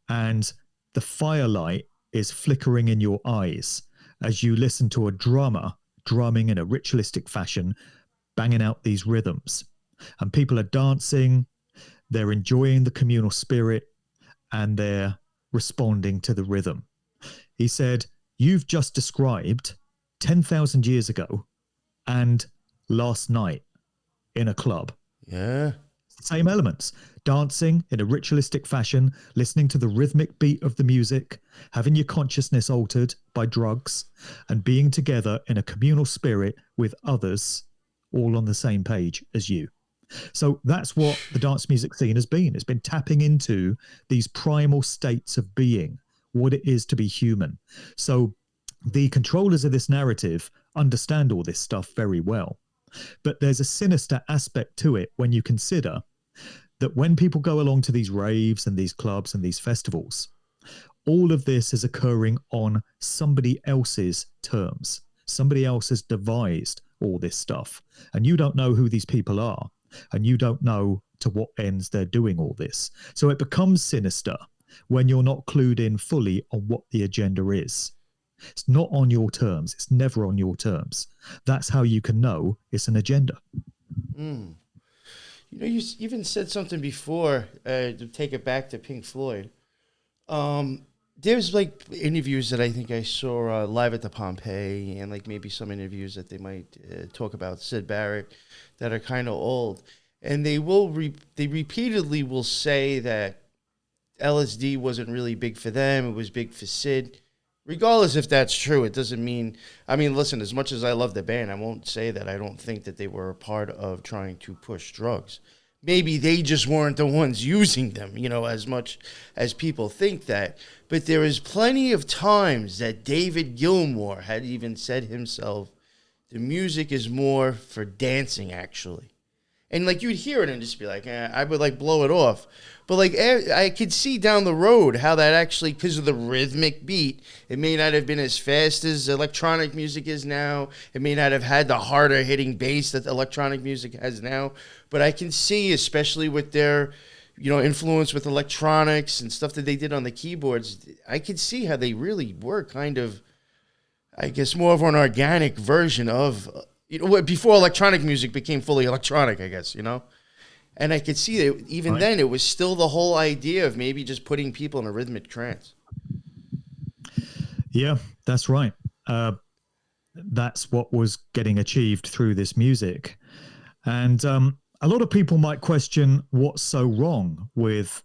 and the firelight is flickering in your eyes as you listen to a drummer drumming in a ritualistic fashion, banging out these rhythms. And people are dancing, they're enjoying the communal spirit, and they're responding to the rhythm. He said, you've just described 10,000 years ago and last night in a club. Yeah. Same elements: dancing in a ritualistic fashion, listening to the rhythmic beat of the music, having your consciousness altered by drugs, and being together in a communal spirit with others, all on the same page as you. So that's what the dance music scene has been. It's been tapping into these primal states of being, what it is to be human. So the controllers of this narrative understand all this stuff very well. But there's a sinister aspect to it when you consider that when people go along to these raves and these clubs and these festivals, all of this is occurring on somebody else's terms. Somebody else has devised all this stuff, and you don't know who these people are, and you don't know to what ends they're doing all this. So it becomes sinister when you're not clued in fully on what the agenda is. It's not on your terms. It's never on your terms. That's how you can know it's an agenda. You know, you even said something before, to take it back to Pink Floyd. There's like interviews that I think I saw live at the Pompeii, and like maybe some interviews that they might talk about Sid Barrett that are kind of old. And they will they repeatedly will say that LSD wasn't really big for them. It was big for Sid. Regardless if that's true, it doesn't mean... I mean, listen, as much as I love the band, I won't say that I don't think that they were a part of trying to push drugs. Maybe they just weren't the ones using them, you know, as much as people think that. But there is plenty of times that David Gilmour had even said himself, the music is more for dancing, actually. And, like, you'd hear it and just be like, I would, like, blow it off. But, like, I could see down the road how that actually, because of the rhythmic beat, it may not have been as fast as electronic music is now. It may not have had the harder hitting bass that electronic music has now. But I can see, especially with their, you know, influence with electronics and stuff that they did on the keyboards, I could see how they really were kind of, I guess, more of an organic version of... You know, before electronic music became fully electronic, I guess, you know? And I could see that even then it was still the whole idea of maybe just putting people in a rhythmic trance. Yeah, that's right. That's what was getting achieved through this music. And a lot of people might question what's so wrong with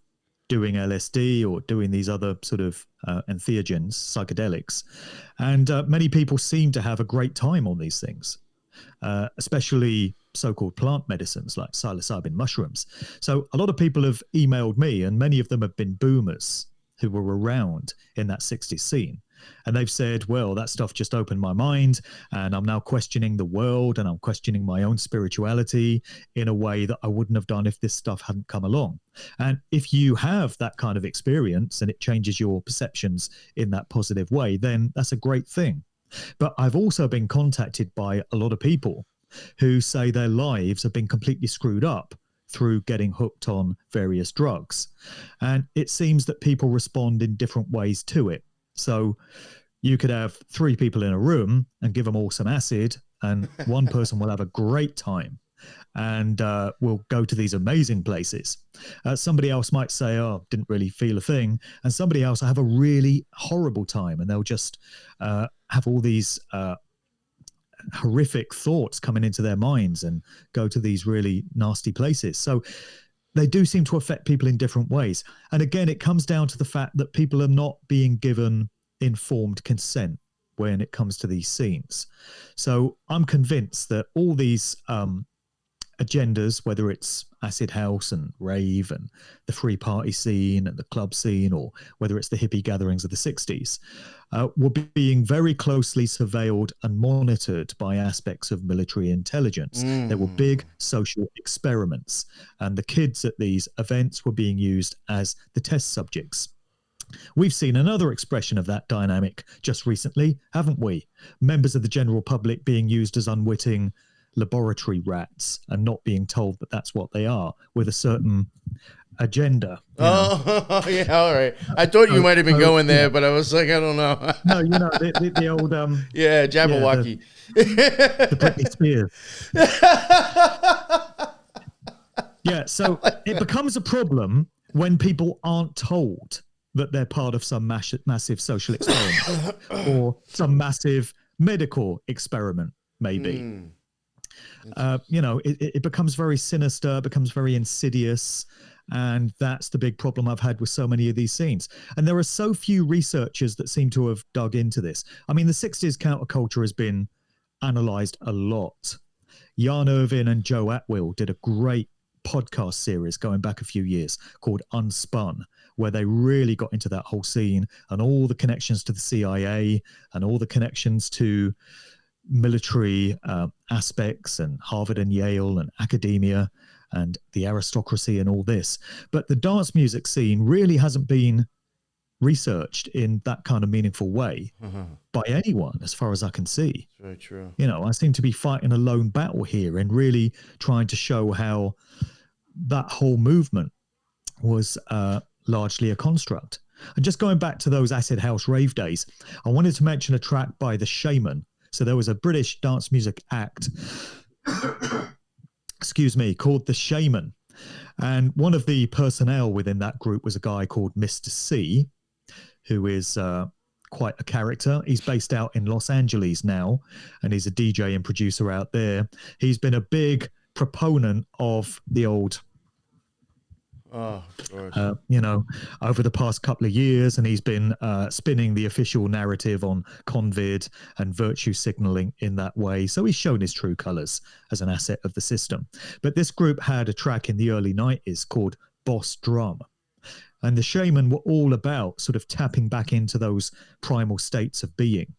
doing LSD or doing these other sort of entheogens, psychedelics. And many people seem to have a great time on these things. Especially so-called plant medicines like psilocybin mushrooms. So a lot of people have emailed me, and many of them have been boomers who were around in that 60s scene. And they've said, well, that stuff just opened my mind, and I'm now questioning the world, and I'm questioning my own spirituality in a way that I wouldn't have done if this stuff hadn't come along. And if you have that kind of experience and it changes your perceptions in that positive way, then that's a great thing. But I've also been contacted by a lot of people who say their lives have been completely screwed up through getting hooked on various drugs. And it seems that people respond in different ways to it. So you could have 3 people in a room and give them all some acid, and one person will have a great time and will go to these amazing places. Somebody else might say, oh, didn't really feel a thing. And somebody else will have a really horrible time, and they'll just have all these horrific thoughts coming into their minds and go to these really nasty places. So they do seem to affect people in different ways. And again, it comes down to the fact that people are not being given informed consent when it comes to these scenes. So I'm convinced that all these agendas, whether it's acid house and rave and the free party scene and the club scene, or whether it's the hippie gatherings of the 60s, were being very closely surveilled and monitored by aspects of military intelligence. There were big social experiments, and the kids at these events were being used as the test subjects. We've seen another expression of that dynamic just recently, haven't we? Members of the general public being used as unwitting laboratory rats and not being told that that's what they are, with a certain agenda. Oh, yeah, all right. I thought you might have been going there, but I was like, I don't know. No, you know, the old... yeah, Jabberwocky. The Britney Spears. Yeah, so it becomes a problem when people aren't told that they're part of some massive social experiment or some massive medical experiment, maybe. You know, it becomes very sinister, becomes very insidious, and that's the big problem I've had with so many of these scenes. And there are so few researchers that seem to have dug into this. I mean, the 60s counterculture has been analysed a lot. Jan Irvin and Joe Atwill did a great podcast series going back a few years called Unspun, where they really got into that whole scene and all the connections to the CIA and all the connections to military aspects and Harvard and Yale and academia and the aristocracy and all this. But the dance music scene really hasn't been researched in that kind of meaningful way by anyone, as far as I can see. That's very true. You know, I seem to be fighting a lone battle here and really trying to show how that whole movement was largely a construct. And just going back to those acid house rave days, I wanted to mention a track by The Shaman. So there was a British dance music act, excuse me, called The Shaman. And one of the personnel within that group was a guy called Mr. C, who is quite a character. He's based out in Los Angeles now, and he's a DJ and producer out there. He's been a big proponent of the old... you know, over the past couple of years, and he's been spinning the official narrative on convid and virtue signaling in that way. So he's shown his true colors as an asset of the system. But this group had a track in the early 90s called Boss Drum. And the Shaman were all about sort of tapping back into those primal states of being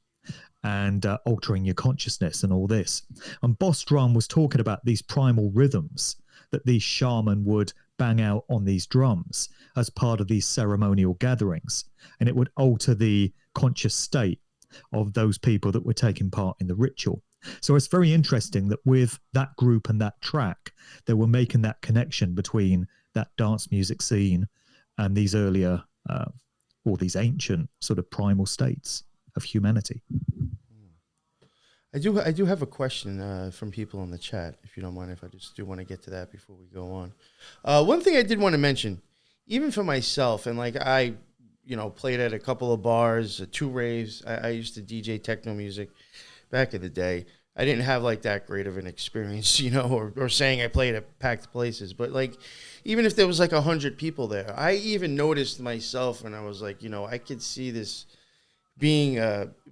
and altering your consciousness and all this. And Boss Drum was talking about these primal rhythms that these shaman would bang out on these drums as part of these ceremonial gatherings, and it would alter the conscious state of those people that were taking part in the ritual. So it's very interesting that with that group and that track, they were making that connection between that dance music scene and these earlier or these ancient sort of primal states of humanity. I do have a question from people in the chat, if you don't mind, if I just do want to get to that before we go on. One thing I did want to mention, even for myself, and like I, you know, played at a couple of bars, 2 raves. I used to DJ techno music back in the day. I didn't have like that great of an experience, you know, or saying I played at packed places. But like, even if there was like 100 people there, I even noticed myself, and I was like, you know, I could see this being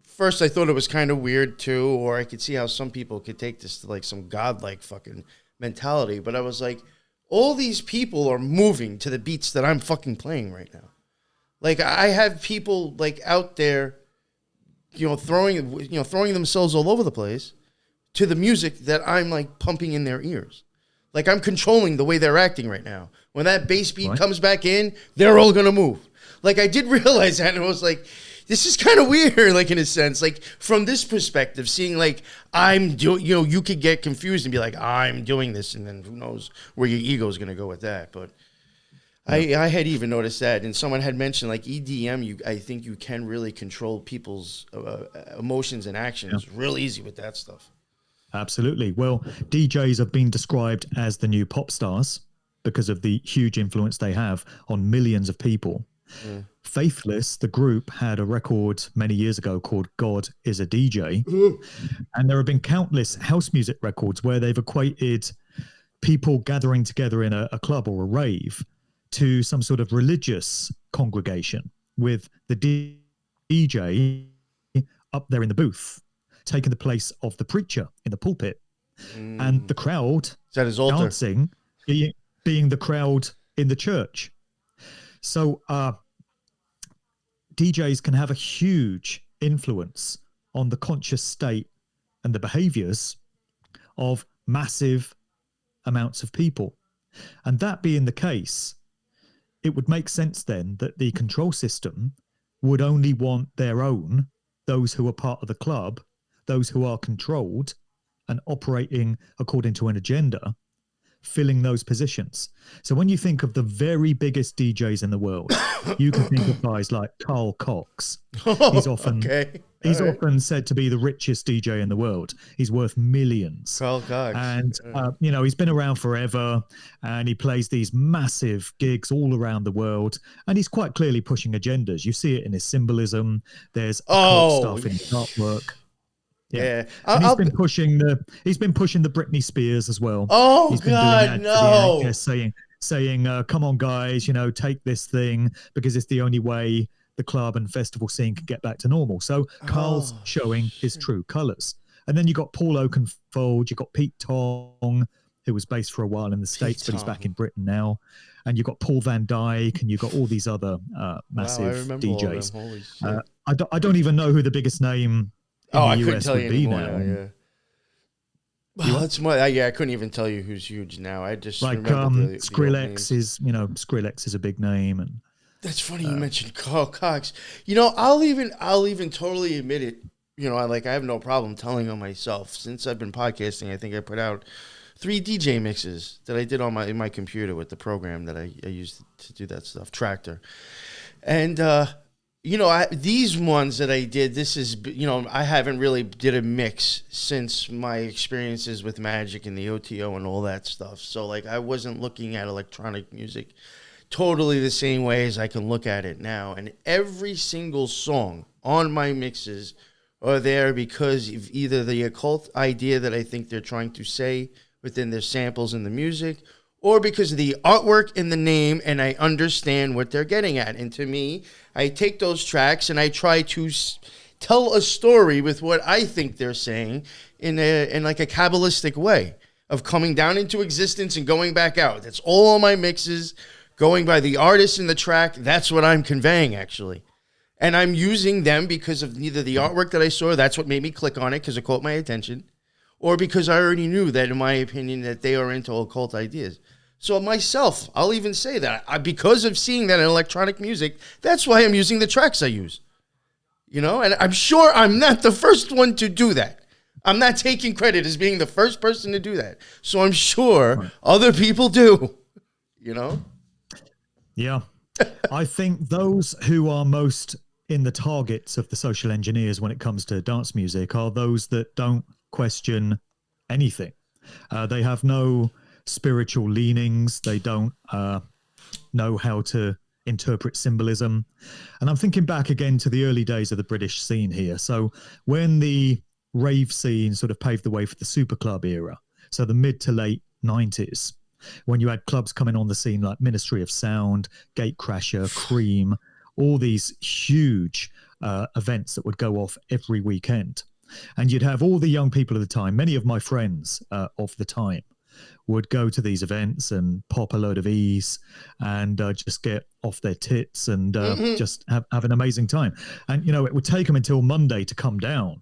first I thought it was kind of weird too, or I could see how some people could take this to like some godlike fucking mentality, but I was like, all these people are moving to the beats that I'm fucking playing right now. Like I have people like out there, you know, throwing themselves all over the place to the music that I'm like pumping in their ears. Like I'm controlling the way they're acting right now. When that bass beat comes back in, they're all gonna move. Like I did realize that, and I was like, this is kind of weird, like in a sense, like from this perspective, seeing like I'm doing, you know, you could get confused and be like, I'm doing this, and then who knows where your ego is going to go with that. But I had even noticed that, and someone had mentioned like EDM, I think you can really control people's emotions and actions real easy with that stuff. Absolutely. Well, DJs have been described as the new pop stars because of the huge influence they have on millions of people. Yeah. Faithless, the group, had a record many years ago called God is a DJ. And there have been countless house music records where they've equated people gathering together in a club or a rave to some sort of religious congregation, with the DJ up there in the booth, taking the place of the preacher in the pulpit. And the crowd Is that his altar? dancing, being the crowd in the church. So DJs can have a huge influence on the conscious state and the behaviors of massive amounts of people. And that being the case, it would make sense then that the control system would only want their own, those who are part of the club, those who are controlled and operating according to an agenda, filling those positions. So when you think of the very biggest DJs in the world, you can think of guys like Carl Cox. He's often often said to be the richest DJ in the world. He's worth millions. Carl Cox. And, he's been around forever, and he plays these massive gigs all around the world, and he's quite clearly pushing agendas. You see it in his Symbolism. There's occult stuff in his artwork. Yeah. And he's been pushing the Britney Spears as well. Oh, he's been God, doing no. saying, come on, guys, take this thing because it's the only way the club and festival scene can get back to normal. So Carl's showing his true colors. And then you got Paul Oakenfold, you got Pete Tong, who was based for a while in the States, but he's back in Britain now. And you got Paul Van Dyke, and you got all these other massive DJs. I don't even know who the biggest name in the US would be now. Yeah. Well, it's more. I couldn't even tell you who's huge now. I just remember Skrillex is. Skrillex is a big name, and that's funny you mentioned Carl Cox. I'll even totally admit it. I have no problem telling on myself. Since I've been podcasting, I think I put out 3 DJ mixes that I did in my computer with the program that I used to do that stuff, Tractor, and. These ones that I did, this is, I haven't really did a mix since my experiences with Magic and the OTO and all that stuff. So, I wasn't looking at electronic music totally the same way as I can look at it now. And every single song on my mixes are there because of either the occult idea that I think they're trying to say within their samples in the music, or because of the artwork in the name, and I understand what they're getting at. And to me, I take those tracks and I try to tell a story with what I think they're saying in a Kabbalistic way of coming down into existence and going back out. That's all on my mixes, going by the artist in the track. That's what I'm conveying, actually. And I'm using them because of either the artwork that I saw, that's what made me click on it because it caught my attention, or because I already knew that, in my opinion, that they are into occult ideas. So myself, I'll even say that because of seeing that in electronic music, that's why I'm using the tracks I use. And I'm sure I'm not the first one to do that. I'm not taking credit as being the first person to do that. So I'm sure other people do, Yeah. I think those who are most in the targets of the social engineers when it comes to dance music are those that don't question anything. They have no spiritual leanings. They don't know how to interpret symbolism. And I'm thinking back again to the early days of the British scene here. So when the rave scene sort of paved the way for the super club era, so the mid to late 90s, when you had clubs coming on the scene like Ministry of Sound, Gatecrasher, Cream, all these huge events that would go off every weekend. And you'd have all the young people of the time, many of my friends of the time, would go to these events and pop a load of E's and just get off their tits and just have an amazing time. And, it would take them until Monday to come down.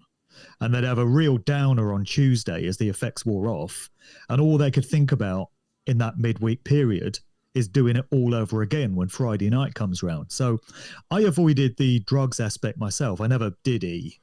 And they'd have a real downer on Tuesday as the effects wore off. And all they could think about in that midweek period is doing it all over again when Friday night comes round. So I avoided the drugs aspect myself. I never did E.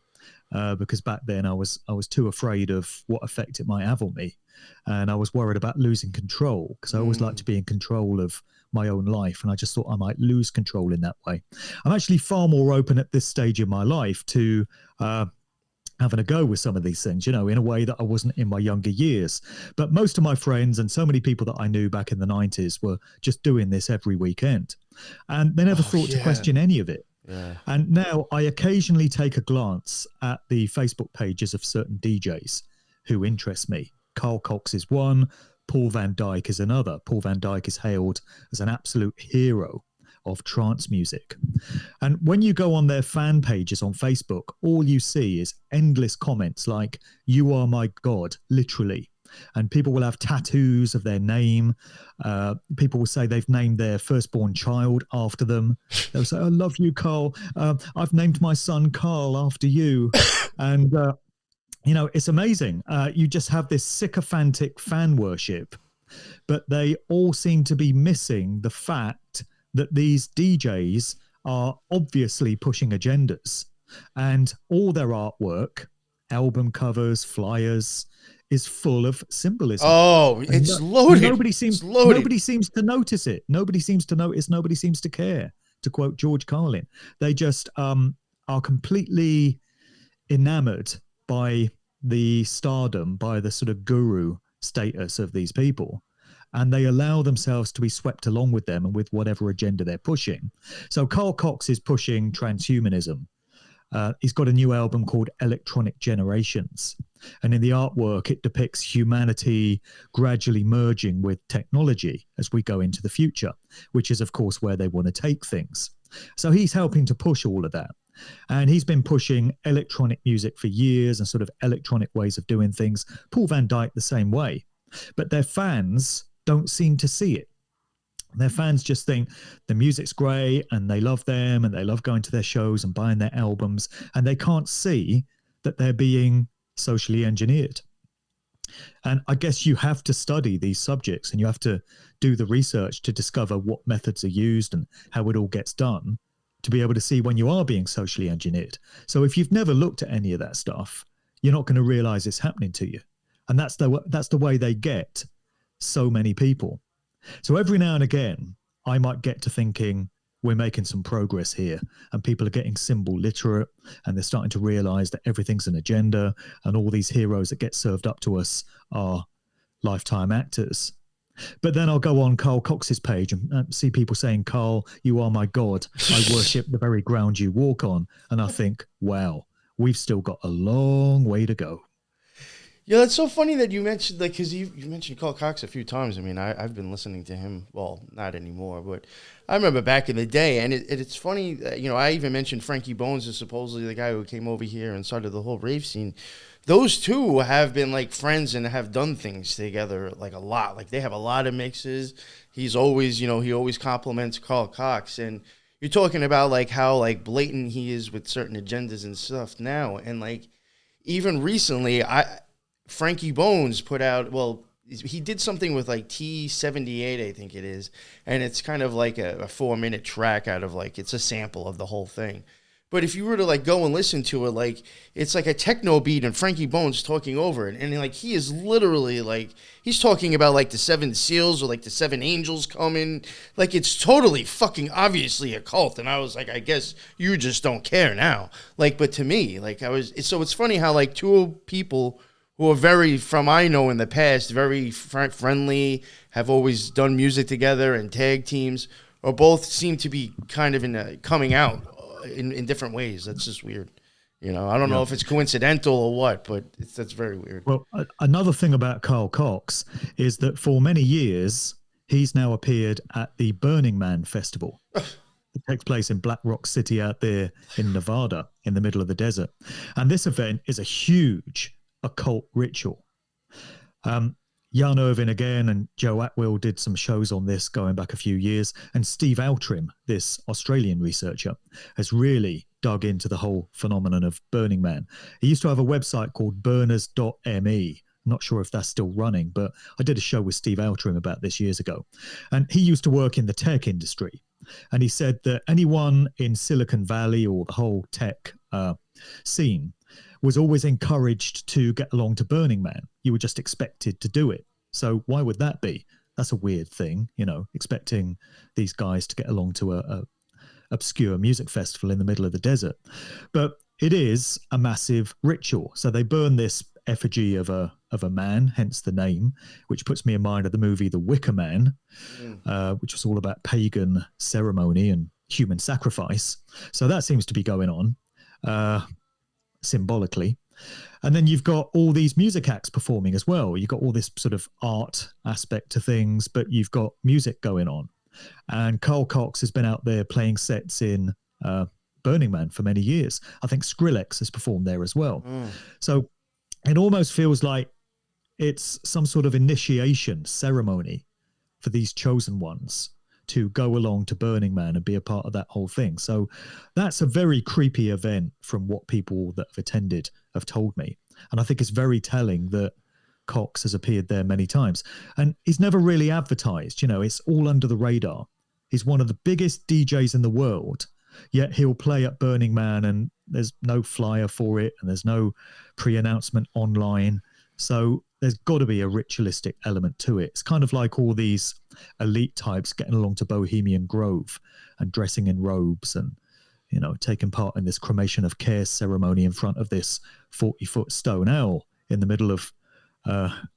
Because back then I was too afraid of what effect it might have on me, and I was worried about losing control because I always like to be in control of my own life, and I just thought I might lose control in that way. I'm actually far more open at this stage in my life to having a go with some of these things, in a way that I wasn't in my younger years. But most of my friends and so many people that I knew back in the 90s were just doing this every weekend, and they never thought to question any of it. Yeah. And now I occasionally take a glance at the Facebook pages of certain DJs who interest me. Carl Cox is one, Paul Van Dyke is another. Paul Van Dyke is hailed as an absolute hero of trance music. And when you go on their fan pages on Facebook, all you see is endless comments like, "You are my God," literally. and people will have tattoos of their name. People will say they've named their firstborn child after them. They'll say, "I love you, Carl. I've named my son Carl after you." And, it's amazing. You just have this sycophantic fan worship, but they all seem to be missing the fact that these DJs are obviously pushing agendas, and all their artwork, album covers, flyers, is full of symbolism. Oh, it's loaded. Nobody seems to notice it. Nobody seems to notice. Nobody seems to care. To quote George Carlin, they just are completely enamored by the stardom, by the sort of guru status of these people, and they allow themselves to be swept along with them and with whatever agenda they're pushing. So Carl Cox is pushing transhumanism. He's got a new album called Electronic Generations. And in the artwork, it depicts humanity gradually merging with technology as we go into the future, which is, of course, where they want to take things. So he's helping to push all of that. And he's been pushing electronic music for years and sort of electronic ways of doing things. Paul Van Dyke the same way. But their fans don't seem to see it. Their fans just think the music's great and they love them and they love going to their shows and buying their albums, and they can't see that they're being socially engineered. And I guess you have to study these subjects and you have to do the research to discover what methods are used and how it all gets done to be able to see when you are being socially engineered. So if you've never looked at any of that stuff, you're not going to realize it's happening to you. And that's the way they get so many people. So every now and again, I might get to thinking we're making some progress here and people are getting symbol literate and they're starting to realize that everything's an agenda and all these heroes that get served up to us are lifetime actors. But then I'll go on Carl Cox's page and see people saying, "Carl, you are my God. I worship the very ground you walk on." And I think, wow, we've still got a long way to go. Yeah, it's so funny that you mentioned, like, because you mentioned Carl Cox a few times. I mean, I've been listening to him, well, not anymore, but I remember back in the day, and it's funny, I even mentioned Frankie Bones is supposedly the guy who came over here and started the whole rave scene. Those two have been, like, friends and have done things together, like, a lot. Like, they have a lot of mixes. He's always, he always compliments Carl Cox, and you're talking about, like, how, like, blatant he is with certain agendas and stuff now, and, like, even recently, Frankie Bones put out, he did something with like T78, I think it is. And it's kind of like a 4-minute track out of like, it's a sample of the whole thing. But if you were to like go and listen to it, like it's like a techno beat and Frankie Bones talking over it. And like, he is literally like, he's talking about like the 7 seals or like the 7 angels coming. Like it's totally fucking obviously occult. And I was like, I guess you just don't care now. Like, but to me, like so it's funny how like two people who are very, from I know in the past, very friendly, have always done music together and tag teams, or both seem to be kind of coming out in different ways. That's just weird. I don't know if it's coincidental or what, but that's very weird. Well, another thing about Carl Cox is that for many years, he's now appeared at the Burning Man Festival. It takes place in Black Rock City out there in Nevada, in the middle of the desert. And this event is a huge occult ritual. Jan Irvin again and Joe Atwill did some shows on this going back a few years, and Steve Altrim, this Australian researcher, has really dug into the whole phenomenon of Burning Man. He used to have a website called burners.me. I'm not sure if that's still running, but I did a show with Steve Altrim about this years ago, and he used to work in the tech industry, and he said that anyone in Silicon Valley or the whole tech scene was always encouraged to get along to Burning Man. You were just expected to do it. So why would that be? That's a weird thing, expecting these guys to get along to a obscure music festival in the middle of the desert. But it is a massive ritual. So they burn this effigy of a man, hence the name, which puts me in mind of the movie The Wicker Man, which was all about pagan ceremony and human sacrifice. So that seems to be going on. Symbolically. And then you've got all these music acts performing as well. You've got all this sort of art aspect to things, but you've got music going on. And Carl Cox has been out there playing sets in Burning Man for many years. I think Skrillex has performed there as well. So it almost feels like it's some sort of initiation ceremony for these chosen ones to go along to Burning Man and be a part of that whole thing. So that's a very creepy event from what people that have attended have told me. And I think it's very telling that Cox has appeared there many times. And he's never really advertised, you know, it's all under the radar. He's one of the biggest DJs in the world, yet he'll play at Burning Man and there's no flyer for it and there's no pre-announcement online. So there's got to be a ritualistic element to it. It's kind of like all these elite types getting along to Bohemian Grove and dressing in robes and, you know, taking part in this cremation of care ceremony in front of this 40-foot stone owl in the middle of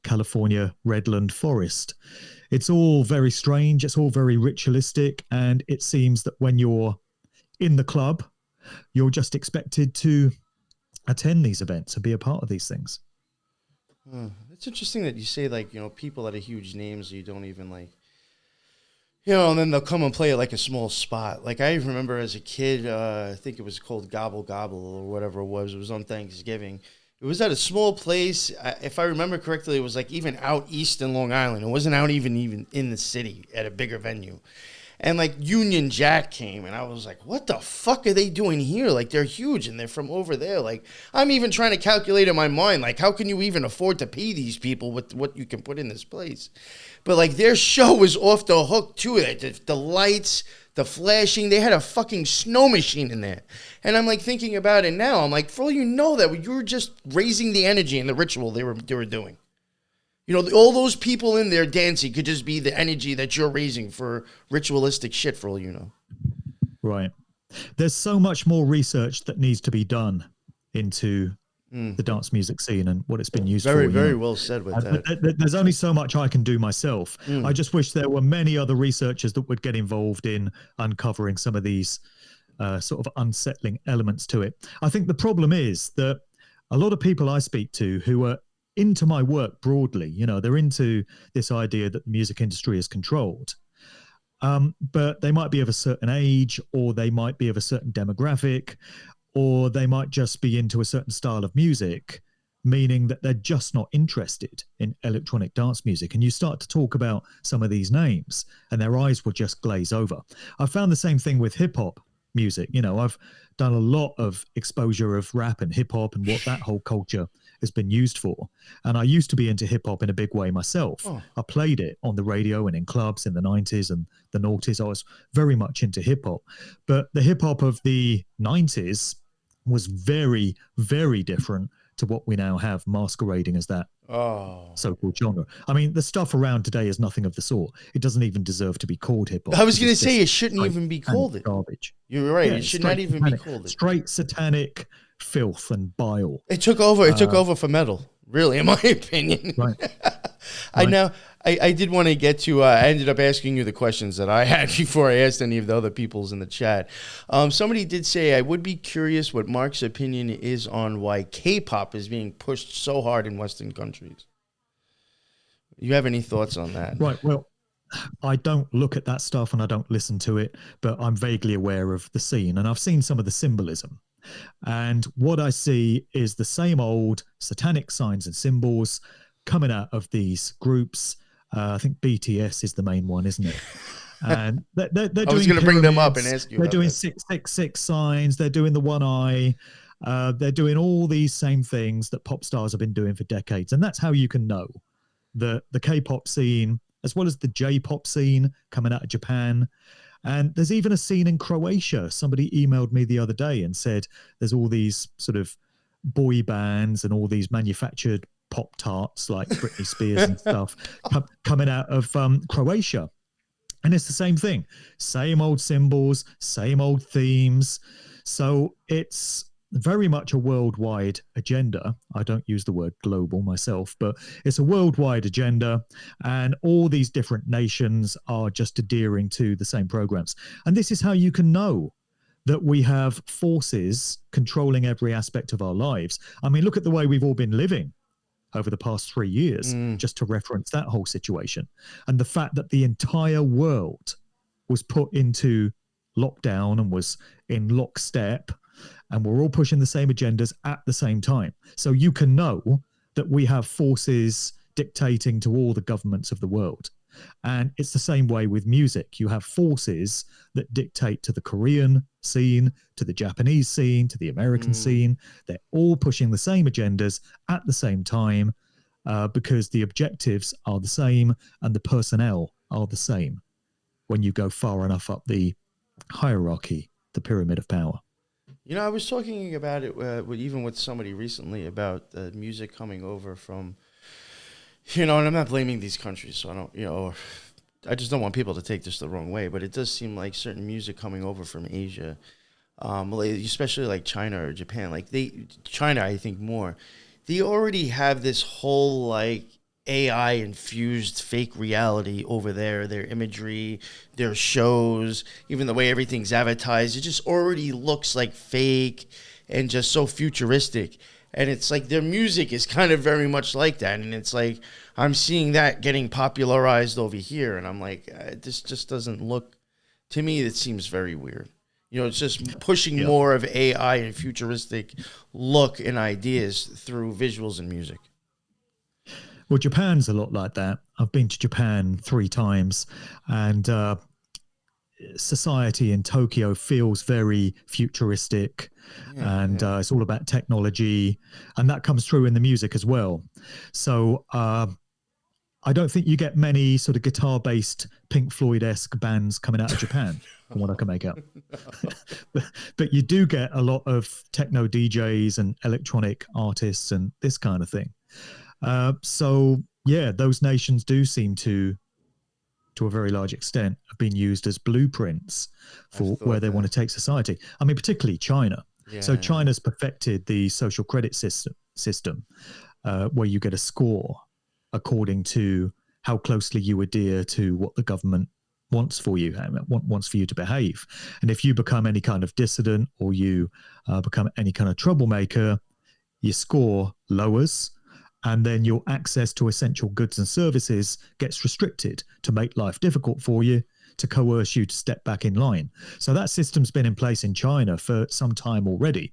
California Redland Forest. It's all very strange. It's all very ritualistic. And it seems that when you're in the club, you're just expected to attend these events and be a part of these things. It's interesting that you say, like, you know, people that are huge names you don't even like, you know, and then they'll come and play at like a small spot. Like I remember as a kid, I think it was called Gobble Gobble or whatever it was. It was on Thanksgiving. It was at a small place. If I remember correctly, it was like even out east in Long Island. It wasn't out even in the city at a bigger venue. And like Union Jack came, and I was like, what the fuck are they doing here? Like, they're huge, and they're from over there. Like, I'm even trying to calculate in my mind, like, how can you even afford to pay these people with what you can put in this place? But, like, their show was off the hook, too. The lights, the flashing, they had a fucking snow machine in there. And I'm, like, thinking about it now. I'm like, for all you know, that you were just raising the energy and the ritual they were doing. You know, all those people in there dancing could just be the energy that you're raising for ritualistic shit, for all you know. Right. There's so much more research that needs to be done into the dance music scene and what it's been used for. Very well said with that. But there's only so much I can do myself. I just wish there were many other researchers that would get involved in uncovering some of these sort of unsettling elements to it. I think the problem is that a lot of people I speak to who are into my work broadly, you know, they're into this idea that the music industry is controlled, but they might be of a certain age, or they might be of a certain demographic, or they might just be into a certain style of music, meaning that they're just not interested in electronic dance music. And you start to talk about some of these names and their eyes will just glaze over. I found the same thing with hip hop music. You know, I've done a lot of exposure of rap and hip hop and what that whole culture has been used for. And I used to be into hip hop in a big way myself. I played it on the radio and in clubs in the 90s and the noughties. I was very much into hip hop. But the hip hop of the 90s was very, very different to what we now have masquerading as that so-called genre. I mean, the stuff around today is nothing of the sort. It doesn't even deserve to be called hip hop. I was going to say it shouldn't even be called it. Garbage. You're right. It should not even be called it. Straight satanic filth and bile. It took over. It took over for metal, really, in my opinion. Right. I did want to get to, I ended up asking you the questions that I had before I asked any of the other people's in the chat. Somebody did say, I would be curious what Mark's opinion is on why K-pop is being pushed so hard in Western countries. You have any thoughts on that? Right. Well, I don't look at that stuff and I don't listen to it, but I'm vaguely aware of the scene and I've seen some of the symbolism. And what I see is the same old satanic signs and symbols coming out of these groups. I think BTS is the main one, isn't it? And they're doing. I was going to bring them up and ask you. They're doing 666 signs. They're doing the one eye. They're doing all these same things that pop stars have been doing for decades, and that's how you can know the K-pop scene as well as the J-pop scene coming out of Japan. And there's even a scene in Croatia. Somebody emailed me the other day and said there's all these sort of boy bands and all these manufactured Pop Tarts like Britney Spears and stuff coming out of Croatia. And it's the same thing. Same old symbols, same old themes. So it's very much a worldwide agenda. I don't use the word global myself, but it's a worldwide agenda. And all these different nations are just adhering to the same programs. And this is how you can know that we have forces controlling every aspect of our lives. I mean, look at the way we've all been living over the past 3 years, just to reference that whole situation. And the fact that the entire world was put into lockdown and was in lockstep, and we're all pushing the same agendas at the same time. So you can know that we have forces dictating to all the governments of the world. And it's the same way with music. You have forces that dictate to the Korean scene, to the Japanese scene, to the American scene. They're all pushing the same agendas at the same time because the objectives are the same and the personnel are the same when you go far enough up the hierarchy, the pyramid of power. You know, I was talking about it even with somebody recently about music coming over from, you know, and I'm not blaming these countries, so I don't, you know, I just don't want people to take this the wrong way, but it does seem like certain music coming over from Asia, especially like China or Japan, like China, I think more, they already have this whole like AI infused fake reality over there, their imagery, their shows, even the way everything's advertised, it just already looks like fake and just so futuristic. And it's like their music is kind of very much like that. And it's like, I'm seeing that getting popularized over here. And I'm like, this just doesn't look, to me, it seems very weird. You know, it's just pushing more of AI and futuristic look and ideas through visuals and music. Well, Japan's a lot like that. I've been to Japan 3 times, and society in Tokyo feels very futuristic, and it's all about technology, and that comes through in the music as well. So I don't think you get many sort of guitar-based Pink Floyd-esque bands coming out of Japan, from what I can make out. but you do get a lot of techno DJs and electronic artists and this kind of thing. So yeah, those nations do seem to a very large extent have been used as blueprints for where they want to take society. I mean, particularly China. Yeah. So China's perfected the social credit system where you get a score according to how closely you adhere to what the government wants for you, wants for you to behave. And if you become any kind of dissident or you become any kind of troublemaker, your score lowers, and then your access to essential goods and services gets restricted to make life difficult for you, to coerce you to step back in line. So that system's been in place in China for some time already.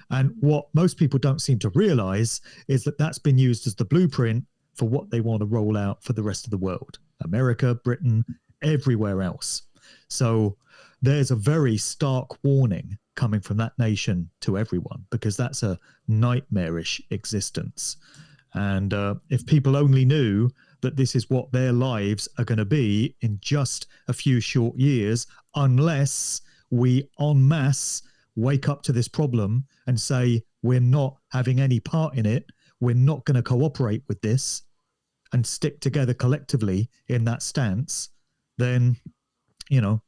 And what most people don't seem to realize is that that's been used as the blueprint for what they want to roll out for the rest of the world. America, Britain, everywhere else. So there's a very stark warning coming from that nation to everyone, because that's a nightmarish existence. And if people only knew that this is what their lives are going to be in just a few short years, unless we en masse wake up to this problem and say, we're not having any part in it, we're not going to cooperate with this, and stick together collectively in that stance, then, you know,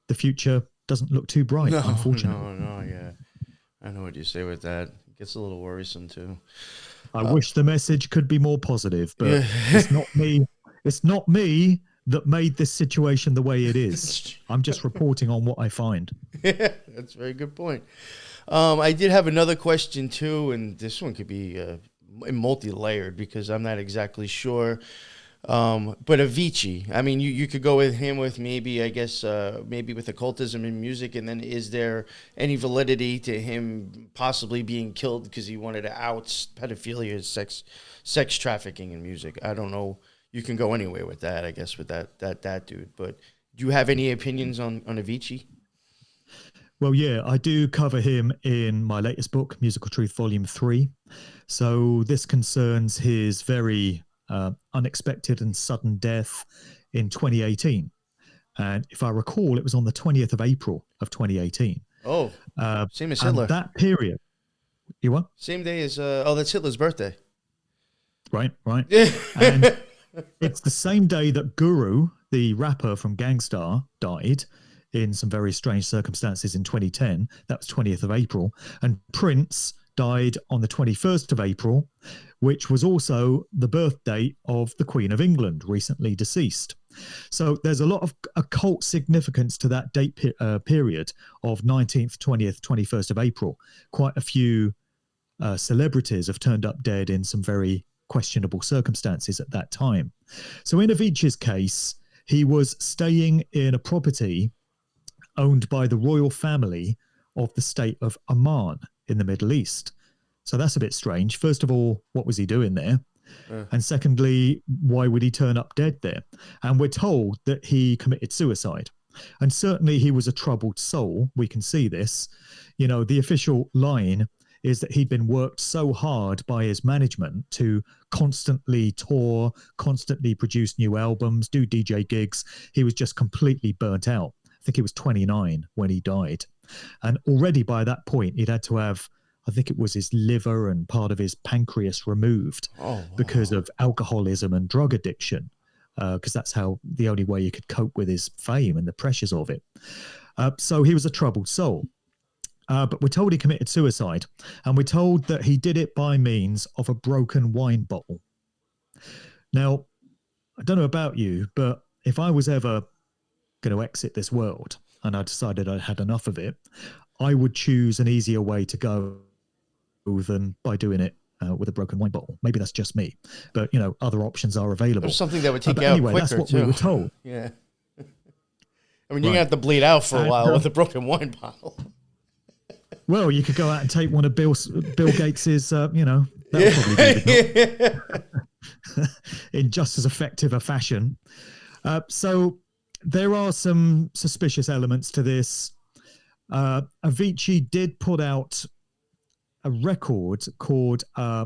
the future doesn't look too bright, unfortunately. No, yeah. I know what you say with that. It gets a little worrisome, too. I wish the message could be more positive, but it's not me. It's not me that made this situation the way it is. I'm just reporting on what I find. Yeah, that's a very good point. I did have another question, too, and this one could be multi-layered because I'm not exactly sure. But Avicii, I mean, you could go with him with maybe, I guess, maybe with occultism in music. And then is there any validity to him possibly being killed because he wanted to out pedophilia, sex trafficking in music? I don't know. You can go anywhere with that, I guess, with that dude. But do you have any opinions on Avicii? Well, yeah, I do cover him in my latest book, Musical Truth Volume 3. So this concerns his very unexpected and sudden death in 2018. And if I recall, it was on the 20th of April of 2018. Oh, same as Hitler. That period. You what? Same day as, that's Hitler's birthday. Right. And it's the same day that Guru, the rapper from Gangsters, died in some very strange circumstances in 2010. That was 20th of April. And Prince died on the 21st of April, which was also the birth date of the Queen of England, recently deceased. So there's a lot of occult significance to that date period of 19th, 20th, 21st of April. Quite a few celebrities have turned up dead in some very questionable circumstances at that time. So in Avicii's case, he was staying in a property owned by the royal family of the state of Oman in the Middle East. So that's a bit strange. First of all, what was he doing there? And secondly, why would he turn up dead there? And we're told that he committed suicide. And certainly he was a troubled soul. We can see this. You know, the official line is that he'd been worked so hard by his management to constantly tour, constantly produce new albums, do DJ gigs. He was just completely burnt out. I think he was 29 when he died. And already by that point, he'd had to have, I think it was his liver and part of his pancreas removed because of alcoholism and drug addiction, because that's the only way he could cope with his fame and the pressures of it. So he was a troubled soul. But we're told he committed suicide, and we're told that he did it by means of a broken wine bottle. Now, I don't know about you, but if I was ever going to exit this world and I decided I'd had enough of it, I would choose an easier way to go than by doing it with a broken wine bottle. Maybe that's just me, but you know, other options are available. There's something that would take you out anyway, quicker, that's what too. we were told. Yeah. I mean, you're going to have to bleed out for a while with a broken wine bottle. Well, you could go out and take one of Bill Gates's, you know, that would probably be in just as effective a fashion. So there are some suspicious elements to this. Avicii did put out a record called, I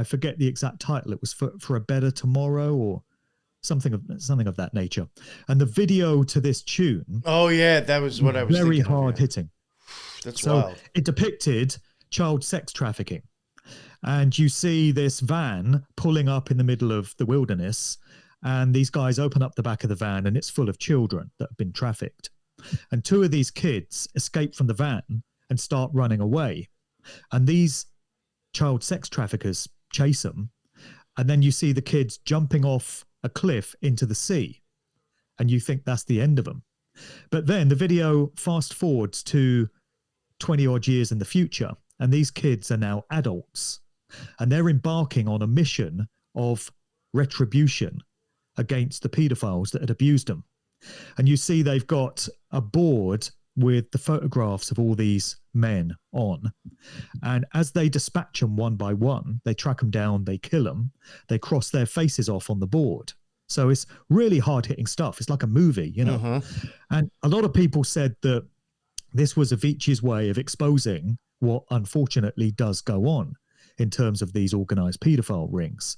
forget the exact title. It was for a Better Tomorrow or something of that nature. And the video to this tune. Oh yeah, that was what I was very thinking hard of, yeah. hitting. That's so wild. It depicted child sex trafficking. And you see this van pulling up in the middle of the wilderness, and these guys open up the back of the van, and it's full of children that have been trafficked. And two of these kids escape from the van and start running away. And these child sex traffickers chase them. And then you see the kids jumping off a cliff into the sea. And you think that's the end of them. But then the video fast forwards to 20 odd years in the future, and these kids are now adults, and they're embarking on a mission of retribution against the pedophiles that had abused them. And you see they've got a board with the photographs of all these men on, and as they dispatch them one by one, they track them down, they kill them, they cross their faces off on the board. So it's really hard-hitting stuff. It's like a movie, you know. And a lot of people said that this was Avicii's way of exposing what unfortunately does go on in terms of these organized pedophile rings.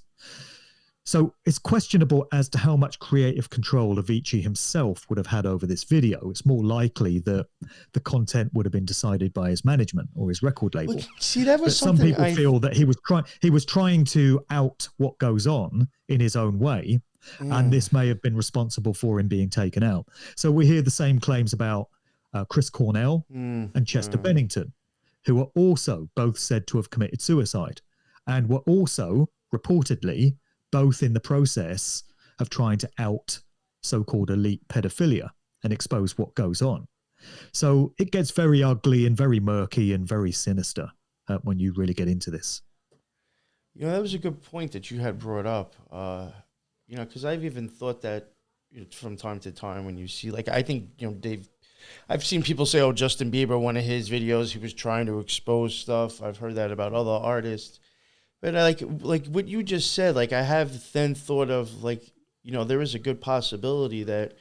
So it's questionable as to how much creative control Avicii himself would have had over this video. It's more likely that the content would have been decided by his management or his record label. Well, see, that was but some something people feel that he was trying to out what goes on in his own way, and this may have been responsible for him being taken out. So we hear the same claims about Chris Cornell and Chester Bennington, who are also both said to have committed suicide, and were also reportedly both in the process of trying to out so-called elite pedophilia and expose what goes on. So it gets very ugly and very murky and very sinister when you really get into this. You know, that was a good point that you had brought up. You know, because I've even thought that from time to time when you see, like, I think, you know, I've seen people say, oh, Justin Bieber, one of his videos, he was trying to expose stuff. I've heard that about other artists. But like what you just said, like, I have then thought of, like, you know, there is a good possibility that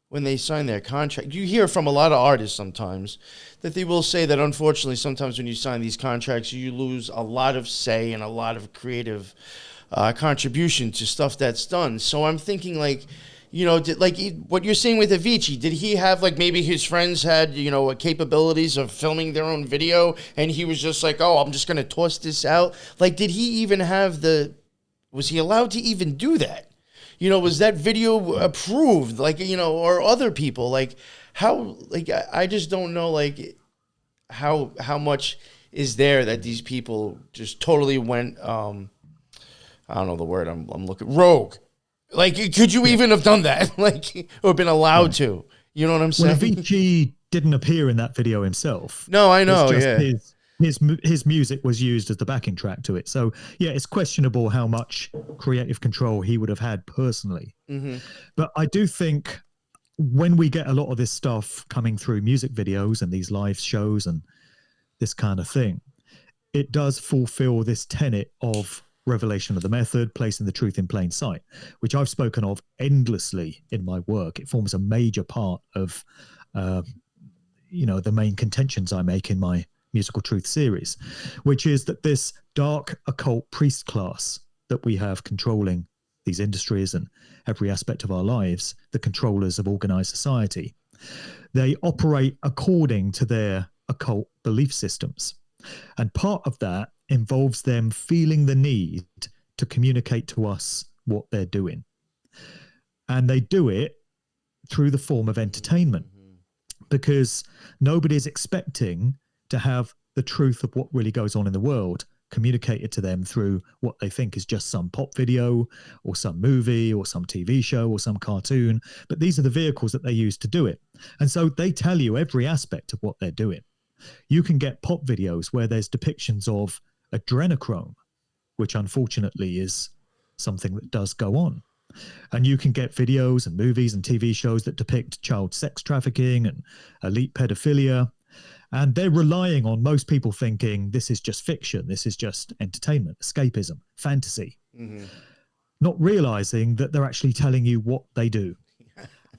when they sign their contract, you hear from a lot of artists sometimes that they will say that, unfortunately, sometimes when you sign these contracts, you lose a lot of say and a lot of creative contribution to stuff that's done. So I'm thinking, like, you know, what you're saying with Avicii, did he have, like, maybe his friends had, you know, capabilities of filming their own video, and he was just like, oh, I'm just going to toss this out? Like, did he even have was he allowed to even do that? You know, was that video approved? Like, you know, or other people, like, how, like, I just don't know, like, how much is there that these people just totally went, I don't know the word I'm looking, rogue. Like, could you even have done that? Like, or been allowed to? You know what I'm saying? Well, Avicii didn't appear in that video himself. No, I know, It's yeah. just his music was used as the backing track to it. So, yeah, it's questionable how much creative control he would have had personally. But I do think when we get a lot of this stuff coming through music videos and these live shows and this kind of thing, it does fulfill this tenet of revelation of the method, placing the truth in plain sight, which I've spoken of endlessly in my work. It forms a major part of, the main contentions I make in my Musical Truth series, which is that this dark occult priest class that we have controlling these industries and every aspect of our lives, the controllers of organized society, they operate according to their occult belief systems. And part of that involves them feeling the need to communicate to us what they're doing. And they do it through the form of entertainment, because nobody's expecting to have the truth of what really goes on in the world communicated to them through what they think is just some pop video or some movie or some TV show or some cartoon. But these are the vehicles that they use to do it. And so they tell you every aspect of what they're doing. You can get pop videos where there's depictions of adrenochrome, which unfortunately is something that does go on. And you can get videos and movies and TV shows that depict child sex trafficking and elite pedophilia. And they're relying on most people thinking this is just fiction, this is just entertainment, escapism, fantasy, not realizing that they're actually telling you what they do.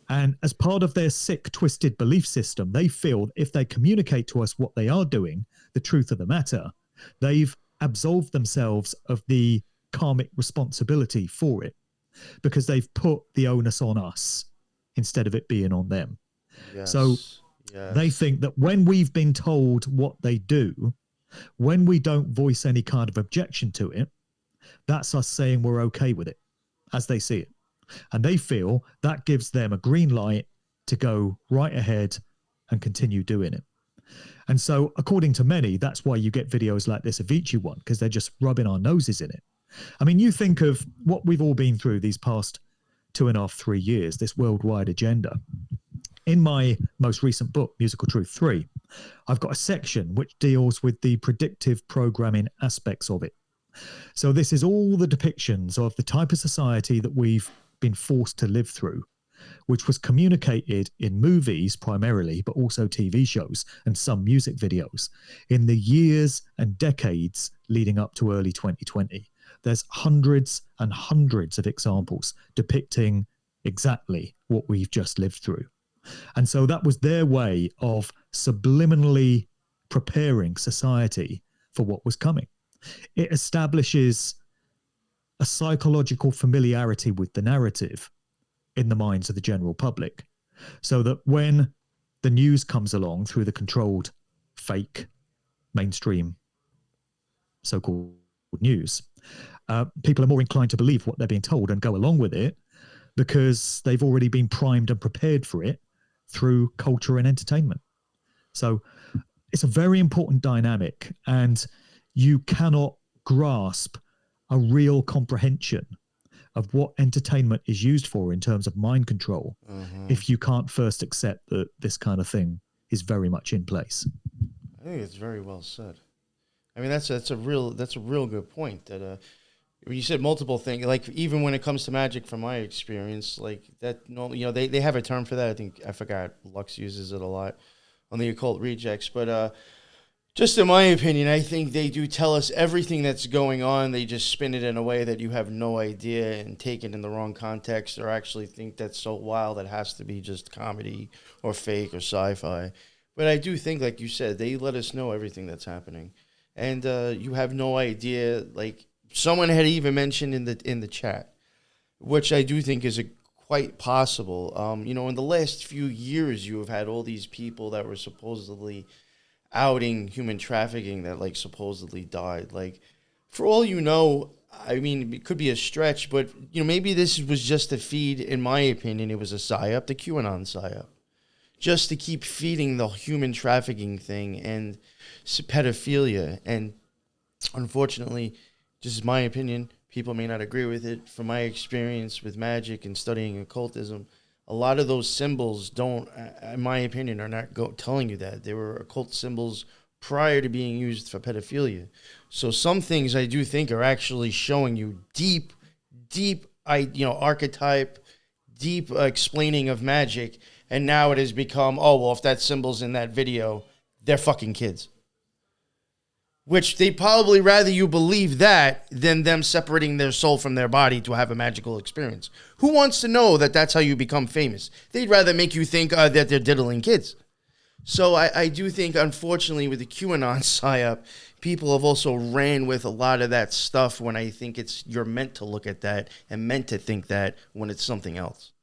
And as part of their sick, twisted belief system, they feel if they communicate to us what they are doing, the truth of the matter, they've absolved themselves of the karmic responsibility for it, because they've put the onus on us instead of it being on them. Yes. So they think that when we've been told what they do, when we don't voice any kind of objection to it, that's us saying we're okay with it, as they see it. And they feel that gives them a green light to go right ahead and continue doing it. And so, according to many, that's why you get videos like this Avicii one, because they're just rubbing our noses in it. I mean, you think of what we've all been through these past 2.5, 3 years, this worldwide agenda. In my most recent book, Musical Truth 3, I've got a section which deals with the predictive programming aspects of it. So this is all the depictions of the type of society that we've been forced to live through, which was communicated in movies primarily, but also TV shows and some music videos in the years and decades leading up to early 2020. There's hundreds and hundreds of examples depicting exactly what we've just lived through. And so that was their way of subliminally preparing society for what was coming. It establishes a psychological familiarity with the narrative in the minds of the general public, so that when the news comes along through the controlled, fake, mainstream so-called news, people are more inclined to believe what they're being told and go along with it because they've already been primed and prepared for it through culture and entertainment. So it's a very important dynamic, and you cannot grasp a real comprehension of what entertainment is used for in terms of mind control if you can't first accept that this kind of thing is very much in place. I think it's very well said. I mean, that's a real good point. That you said multiple things. Like even when it comes to magic, from my experience, like that. No, they have a term for that. I forgot. Lux uses it a lot on the Occult Rejects, but just in my opinion, I think they do tell us everything that's going on. They just spin it in a way that you have no idea and take it in the wrong context, or actually think that's so wild it has to be just comedy or fake or sci-fi. But I do think, like you said, they let us know everything that's happening. And you have no idea. Like someone had even mentioned in the chat, which I do think is quite possible. In the last few years, you have had all these people that were supposedly outing human trafficking that like supposedly died. Like, for all you know, I mean, it could be a stretch, but maybe this was just a feed. In my opinion, it was a psyop, the QAnon psyop, just to keep feeding the human trafficking thing and pedophilia. And unfortunately, just my opinion, people may not agree with it. From my experience with magic and studying occultism, a lot of those symbols don't, in my opinion, are not telling you that. They were occult symbols prior to being used for pedophilia. So some things I do think are actually showing you deep, archetype, deep explaining of magic. And now it has become, if that symbol's in that video, they're fucking kids. which they probably rather you believe that than them separating their soul from their body to have a magical experience. Who wants to know that that's how you become famous? They'd rather make you think that they're diddling kids. So I do think, unfortunately, with the QAnon psyop, people have also ran with a lot of that stuff when I think you're meant to look at that and meant to think that when it's something else.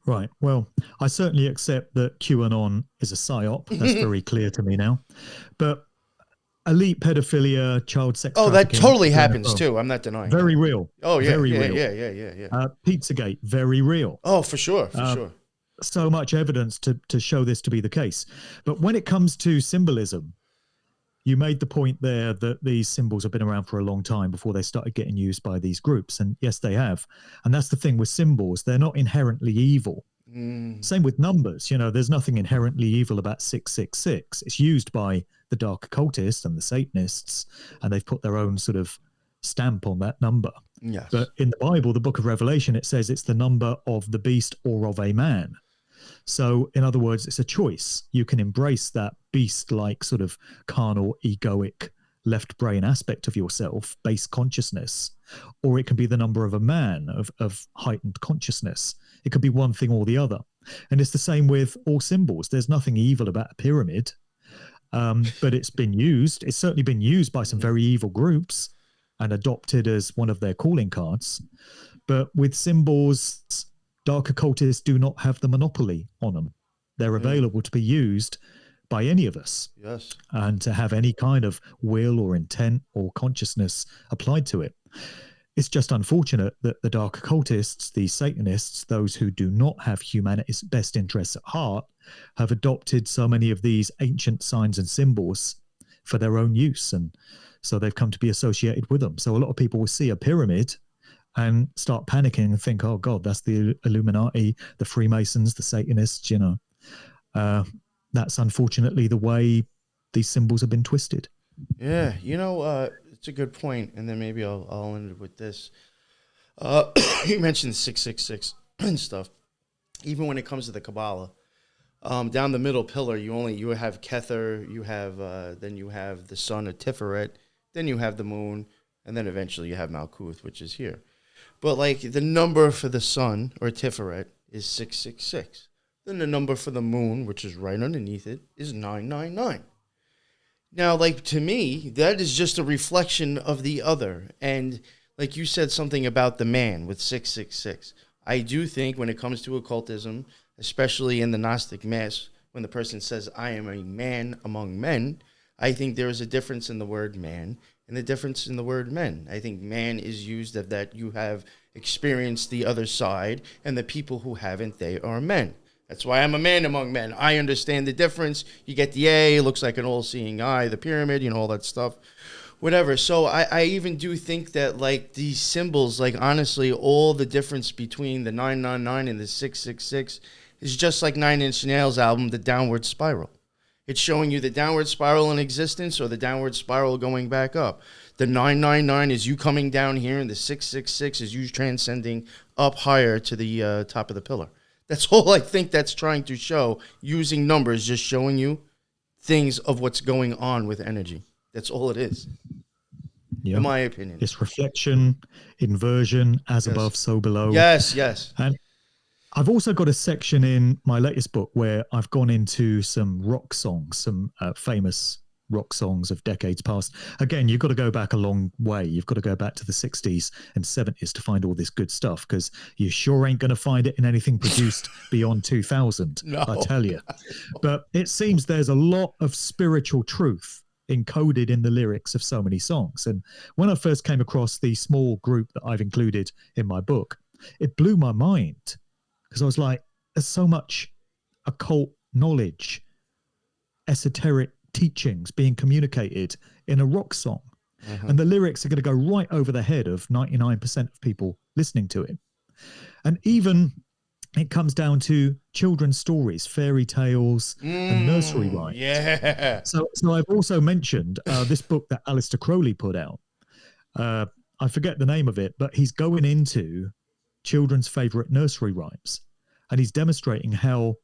Right. Well, I certainly accept that QAnon is a psyop. That's very clear to me now. But elite pedophilia, child sex trafficking. That totally happens too. I'm not denying. Very real. Oh yeah, very real. Yeah. Pizzagate, very real. Oh, for sure, sure. So much evidence to show this to be the case. But when it comes to symbolism, you made the point there that these symbols have been around for a long time before they started getting used by these groups. And yes, they have. And that's the thing with symbols. They're not inherently evil. Same with numbers. There's nothing inherently evil about 666. It's used by the dark occultists and the Satanists, and they've put their own sort of stamp on that number. Yes. But in the Bible, the book of Revelation, it says it's the number of the beast or of a man. So, in other words, it's a choice. You can embrace that beast-like sort of carnal, egoic, left brain aspect of yourself, base consciousness, or it can be the number of a man of heightened consciousness. It could be one thing or the other. And it's the same with all symbols. There's nothing evil about a pyramid, but it's been used. It's certainly been used by some very evil groups and adopted as one of their calling cards. But with symbols, dark occultists do not have the monopoly on them. They're available to be used by any of us. Yes. And to have any kind of will or intent or consciousness applied to it. It's just unfortunate that the dark occultists, the Satanists, those who do not have humanity's best interests at heart, have adopted so many of these ancient signs and symbols for their own use. And so they've come to be associated with them. So a lot of people will see a pyramid and start panicking and think, oh God, that's the Illuminati, the Freemasons, the Satanists, That's unfortunately the way these symbols have been twisted. Yeah, it's a good point, and then maybe I'll end it with this. You mentioned 666 and stuff. Even when it comes to the Kabbalah, down the middle pillar, you have Kether, then you have the sun of Tiferet, then you have the moon, and then eventually you have Malkuth, which is here. But like the number for the sun or Tiferet is 666. Then the number for the moon, which is right underneath it, is 999. Now, like, to me, that is just a reflection of the other. And like you said something about the man with 666. I do think when it comes to occultism, especially in the Gnostic Mass, when the person says, I am a man among men, I think there is a difference in the word man and the difference in the word men. I think man is used of that you have experienced the other side, and the people who haven't, they are men. That's why I'm a man among men. I understand the difference. You get the A, it looks like an all-seeing eye, the pyramid, all that stuff, whatever. So I even do think that, like, these symbols, like, honestly, all the difference between the 999 and the 666 is just like Nine Inch Nails' album, The Downward Spiral. It's showing you the downward spiral in existence or the downward spiral going back up. The 999 is you coming down here, and the 666 is you transcending up higher to the top of the pillar. That's all I think that's trying to show, using numbers, just showing you things of what's going on with energy. That's all it is, in my opinion. It's reflection, inversion, as above, so below. Yes. And I've also got a section in my latest book where I've gone into some rock songs, some famous rock songs of decades past. Again, you've got to go back a long way. You've got to go back to the 60s and 70s to find all this good stuff, because you sure ain't going to find it in anything produced beyond 2000, I tell you. But it seems there's a lot of spiritual truth encoded in the lyrics of so many songs. And when I first came across the small group that I've included in my book, it blew my mind, because I was like, there's so much occult knowledge, esoteric teachings being communicated in a rock song. And the lyrics are going to go right over the head of 99% of people listening to it. And even it comes down to children's stories, fairy tales, and nursery rhymes. Yeah. So I've also mentioned this book that Aleister Crowley put out. I forget the name of it, but he's going into children's favorite nursery rhymes, and he's demonstrating how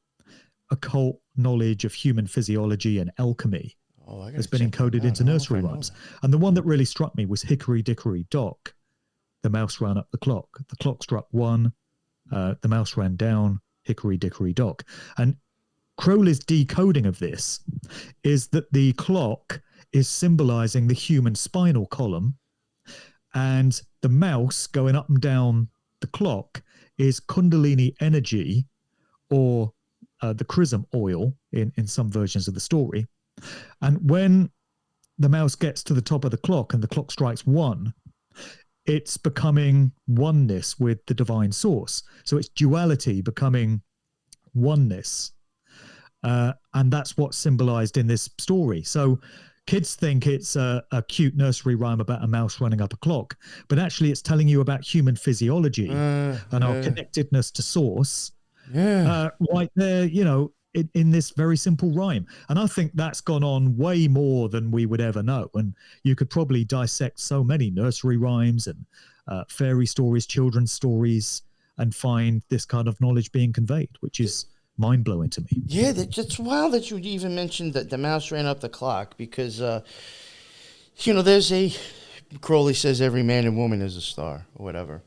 occult knowledge of human physiology and alchemy has been encoded into nursery rhymes. And the one that really struck me was Hickory Dickory Dock. The mouse ran up the clock. The clock struck 1. The mouse ran down. Hickory Dickory Dock. And Crowley's decoding of this is that the clock is symbolizing the human spinal column, and the mouse going up and down the clock is Kundalini energy, or the chrism oil in some versions of the story. And when the mouse gets to the top of the clock and the clock strikes 1, it's becoming oneness with the divine source. So it's duality becoming oneness. And that's what's symbolized in this story. So kids think it's a cute nursery rhyme about a mouse running up a clock, but actually it's telling you about human physiology and our connectedness to source right there, in this very simple rhyme. And I think that's gone on way more than we would ever know. And you could probably dissect so many nursery rhymes and fairy stories, children's stories, and find this kind of knowledge being conveyed, which is mind-blowing to me. Yeah, it's wild that you even mentioned that the mouse ran up the clock, because, there's Crowley says every man and woman is a star, or whatever.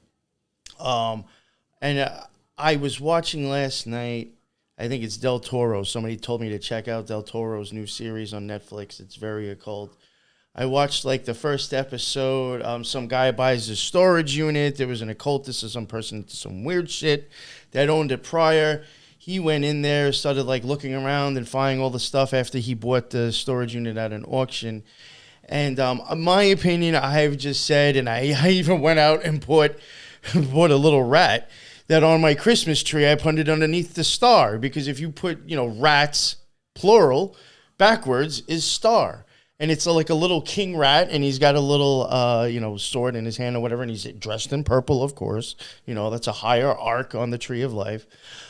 And I was watching last night, I think it's Del Toro. Somebody told me to check out Del Toro's new series on Netflix. It's very occult. I watched the first episode. Some guy buys a storage unit. There was an occultist or some person into some weird shit that owned it prior. He went in there, started looking around and finding all the stuff after he bought the storage unit at an auction. And my opinion, I've just said, and I even went out and bought a little rat that on my Christmas tree, I put it underneath the star, because if you put, rats, plural, backwards is star. And it's like a little king rat, and he's got a little, sword in his hand or whatever, and he's dressed in purple, of course. That's a higher arc on the tree of life.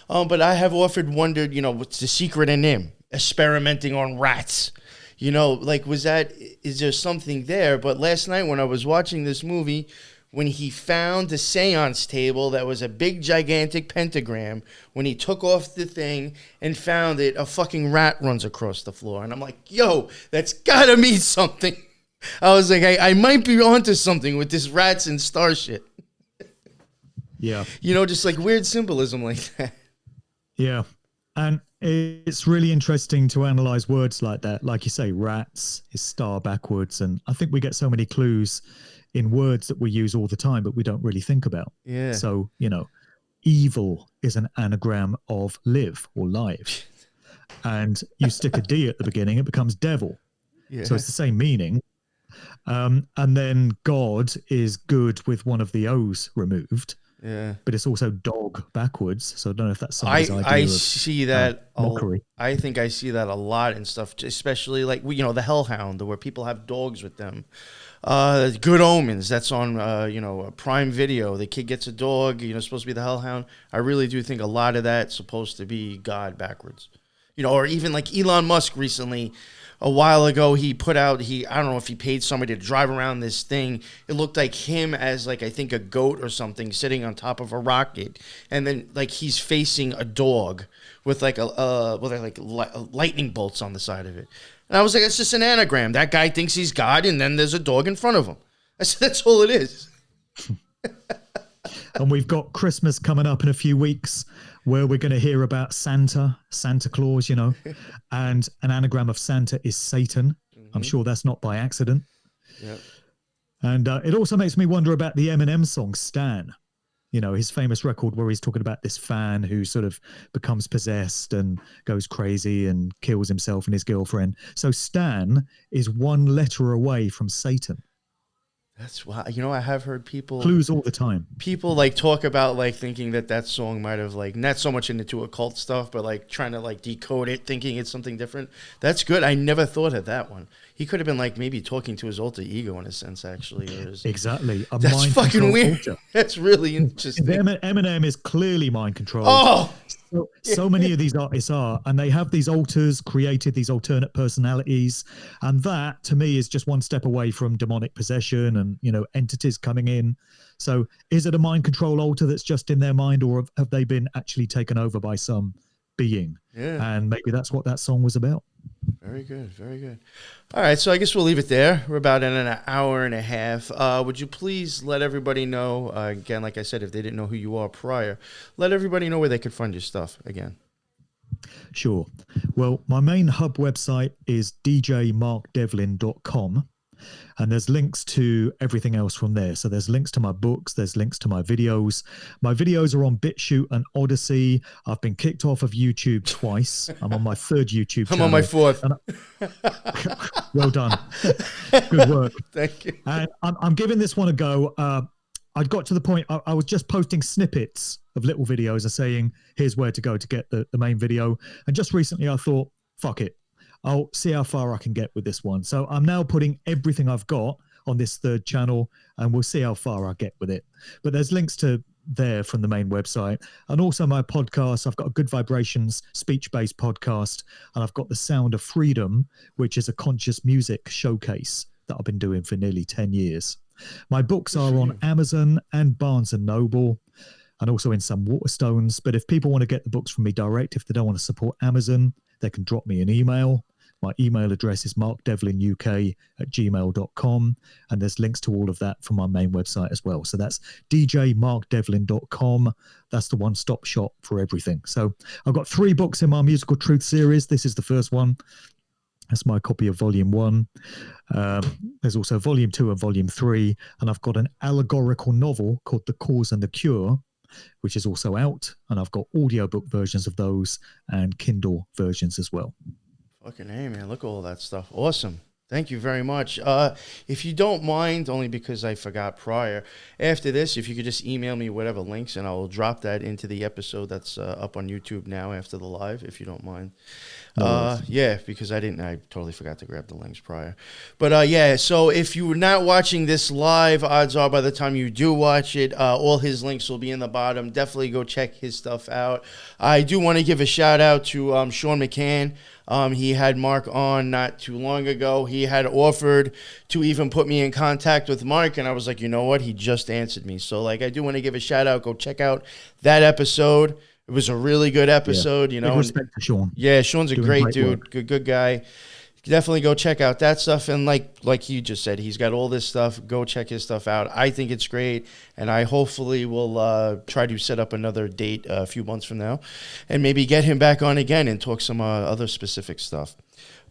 But I have often wondered, what's the secret in him experimenting on rats? Is there something there? But last night when I was watching this movie, when he found the seance table that was a big, gigantic pentagram, when he took off the thing and found it, a fucking rat runs across the floor. And I'm like, yo, that's gotta mean something. I was like, I might be onto something with this rats and star shit. Yeah. Just weird symbolism like that. Yeah. And it's really interesting to analyze words like that. Like you say, rats is star backwards. And I think we get so many clues in words that we use all the time, but we don't really think about. Yeah. So, evil is an anagram of live or live. And you stick a D at the beginning, it becomes devil. Yeah. So it's the same meaning. And then God is good with one of the O's removed. Yeah. But it's also dog backwards. So I don't know if that's somebody's idea. I see that mockery. I think I see that a lot and stuff, especially the Hellhound, where people have dogs with them. Good Omens, that's on Prime Video. The kid gets a dog, supposed to be the Hellhound. I really do think a lot of that's supposed to be God backwards. Or even Elon Musk recently, a while ago, he put out, I don't know if he paid somebody to drive around this thing. It looked like him as I think a goat or something sitting on top of a rocket. And then he's facing a dog with lightning bolts on the side of it. And I was like, it's just an anagram. That guy thinks he's God, and then there's a dog in front of him. I said, that's all it is. And we've got Christmas coming up in a few weeks, where we're going to hear about Santa Claus, and an anagram of Santa is Satan. Mm-hmm. I'm sure that's not by accident. Yep. And it also makes me wonder about the Eminem song, Stan. His famous record where he's talking about this fan who sort of becomes possessed and goes crazy and kills himself and his girlfriend. So Stan is one letter away from Satan. That's why, I have heard people... Clues all the time. People, talk about, thinking that song might have, not so much into occult stuff, but, trying to, decode it, thinking it's something different. That's good. I never thought of that one. He could have been, maybe talking to his alter ego in a sense, actually. Exactly. That's fucking weird. That's really interesting. Eminem is clearly mind controlled. Oh! So many of these artists are, and they have these alters created, these alternate personalities, and that to me is just one step away from demonic possession and entities coming in. So is it a mind control alter that's just in their mind, or have they been actually taken over by some being? Yeah. And maybe that's what that song was about. Very good, very good. All right, so I guess we'll leave it there. We're about in an hour and a half. Would you please let everybody know, again, like I said, if they didn't know who you are prior, let everybody know where they could find your stuff again. Sure. Well, my main hub website is djmarkdevlin.com. And there's links to everything else from there. So there's links to my books. There's links to my videos. My videos are on BitChute and Odyssey. I've been kicked off of YouTube twice. I'm on my third YouTube channel. I'm on my fourth. Well done. Good work. Thank you. And I'm giving this one a go. I got to the point, I was just posting snippets of little videos and saying, here's where to go to get the main video. And just recently I thought, fuck it. I'll see how far I can get with this one. So I'm now putting everything I've got on this third channel, and we'll see how far I get with it. But there's links to there from the main website. And also my podcast. I've got a Good Vibrations speech-based podcast, and I've got The Sound of Freedom, which is a conscious music showcase that I've been doing for nearly 10 years. My books are on Amazon and Barnes & Noble, and also in some Waterstones. But if people want to get the books from me direct, if they don't want to support Amazon, they can drop me an email. My email address is markdevlinuk@gmail.com, and there's links to all of that from my main website as well. So that's djmarkdevlin.com. That's the one-stop shop for everything. So I've got 3 books in my Musical Truth series. This is the first one. That's my copy of Volume 1. There's also Volume 2 and Volume 3, and I've got an allegorical novel called The Cause and the Cure, which is also out, and I've got audiobook versions of those and Kindle versions as well. Fucking hey, man, look at all that stuff. Awesome. Thank you very much. If you don't mind, only because I forgot prior, after this, if you could just email me whatever links, and I will drop that into the episode that's up on YouTube now after the live, if you don't mind. Yeah, because I totally forgot to grab the links prior. But yeah, so if you were not watching this live, odds are by the time you do watch it, all his links will be in the bottom. Definitely go check his stuff out. I do want to give a shout out to Sean McCann. He had Mark on not too long ago. He had offered to even put me in contact with Mark, and I was like, you know what? He just answered me. So, like, I do want to give a shout out. Go check out that episode. It was a really good episode, you know. Big respect to Sean. Yeah, Sean's a great dude. Work. Good guy. Definitely go check out that stuff. And like you just said, he's got all this stuff. Go check his stuff out. I think it's great. And I hopefully will try to set up another date a few months from now and maybe get him back on again and talk some other specific stuff.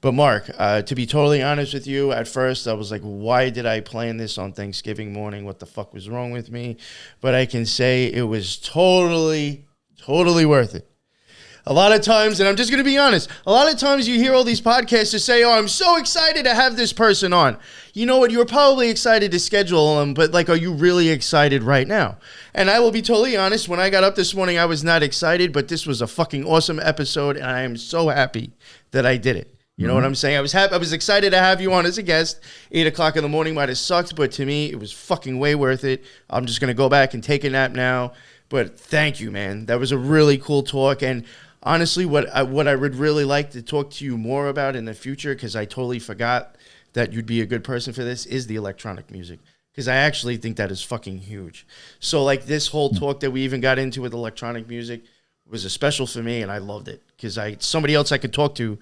But Mark, to be totally honest with you, at first I was like, why did I plan this on Thanksgiving morning? What the fuck was wrong with me? But I can say it was totally worth it. A lot of times, and I'm just going to be honest, a lot of times you hear all these podcasters say, oh, I'm so excited to have this person on. You know what? You're probably excited to schedule them, but like, are you really excited right now? And I will be totally honest, when I got up this morning, I was not excited, but this was a fucking awesome episode, and I am so happy that I did it. You know what I'm saying? I was happy. I was excited to have you on as a guest. 8 o'clock in the morning might have sucked, but to me, it was fucking way worth it. I'm just going to go back and take a nap now. But thank you, man. That was a really cool talk. And honestly, what I would really like to talk to you more about in the future, because I totally forgot that you'd be a good person for this, is the electronic music. Because I actually think that is fucking huge. So like this whole talk that we even got into with electronic music was a special for me, and I loved it. Because somebody else I could talk to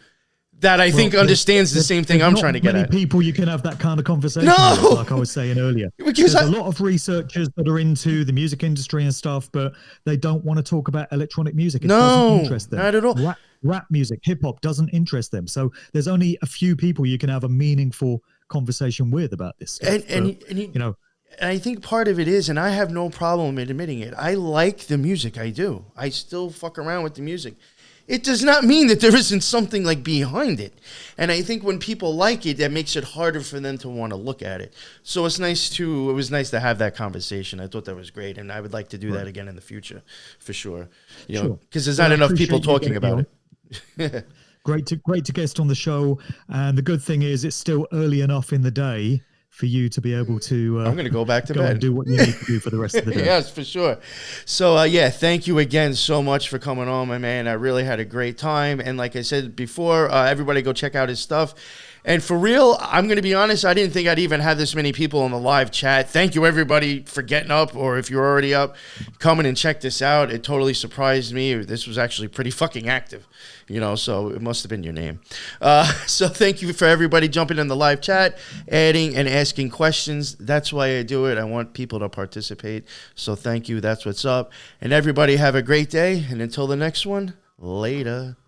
that I think understands the same thing I'm trying to get at. Many people you can have that kind of conversation with, like I was saying earlier. Because there's a lot of researchers that are into the music industry and stuff, but they don't want to talk about electronic music. It doesn't interest them. Not at all. Rap music, hip hop doesn't interest them. So there's only a few people you can have a meaningful conversation with about this stuff. And you know, and I think part of it is, and I have no problem admitting it, I like the music. I do. I still fuck around with the music. It does not mean that there isn't something like behind it. And I think when people like it, that makes it harder for them to want to look at it. So it was nice to have that conversation. I thought that was great. And I would like to do that again in the future for sure. You know, because there's not enough people talking about it. Great to guest on the show. And the good thing is it's still early enough in the day for you to be able to. I'm gonna go back to go bed and do what you need to do for the rest of the day. Yes, for sure. So yeah, thank you again so much for coming on, my man. I really had a great time, and like I said before, everybody go check out his stuff. And for real, I'm going to be honest, I didn't think I'd even have this many people in the live chat. Thank you, everybody, for getting up, or if you're already up, coming and check this out. It totally surprised me. This was actually pretty fucking active, so it must have been your name. So thank you for everybody jumping in the live chat, adding and asking questions. That's why I do it. I want people to participate. So thank you. That's what's up. And everybody have a great day. And until the next one, later.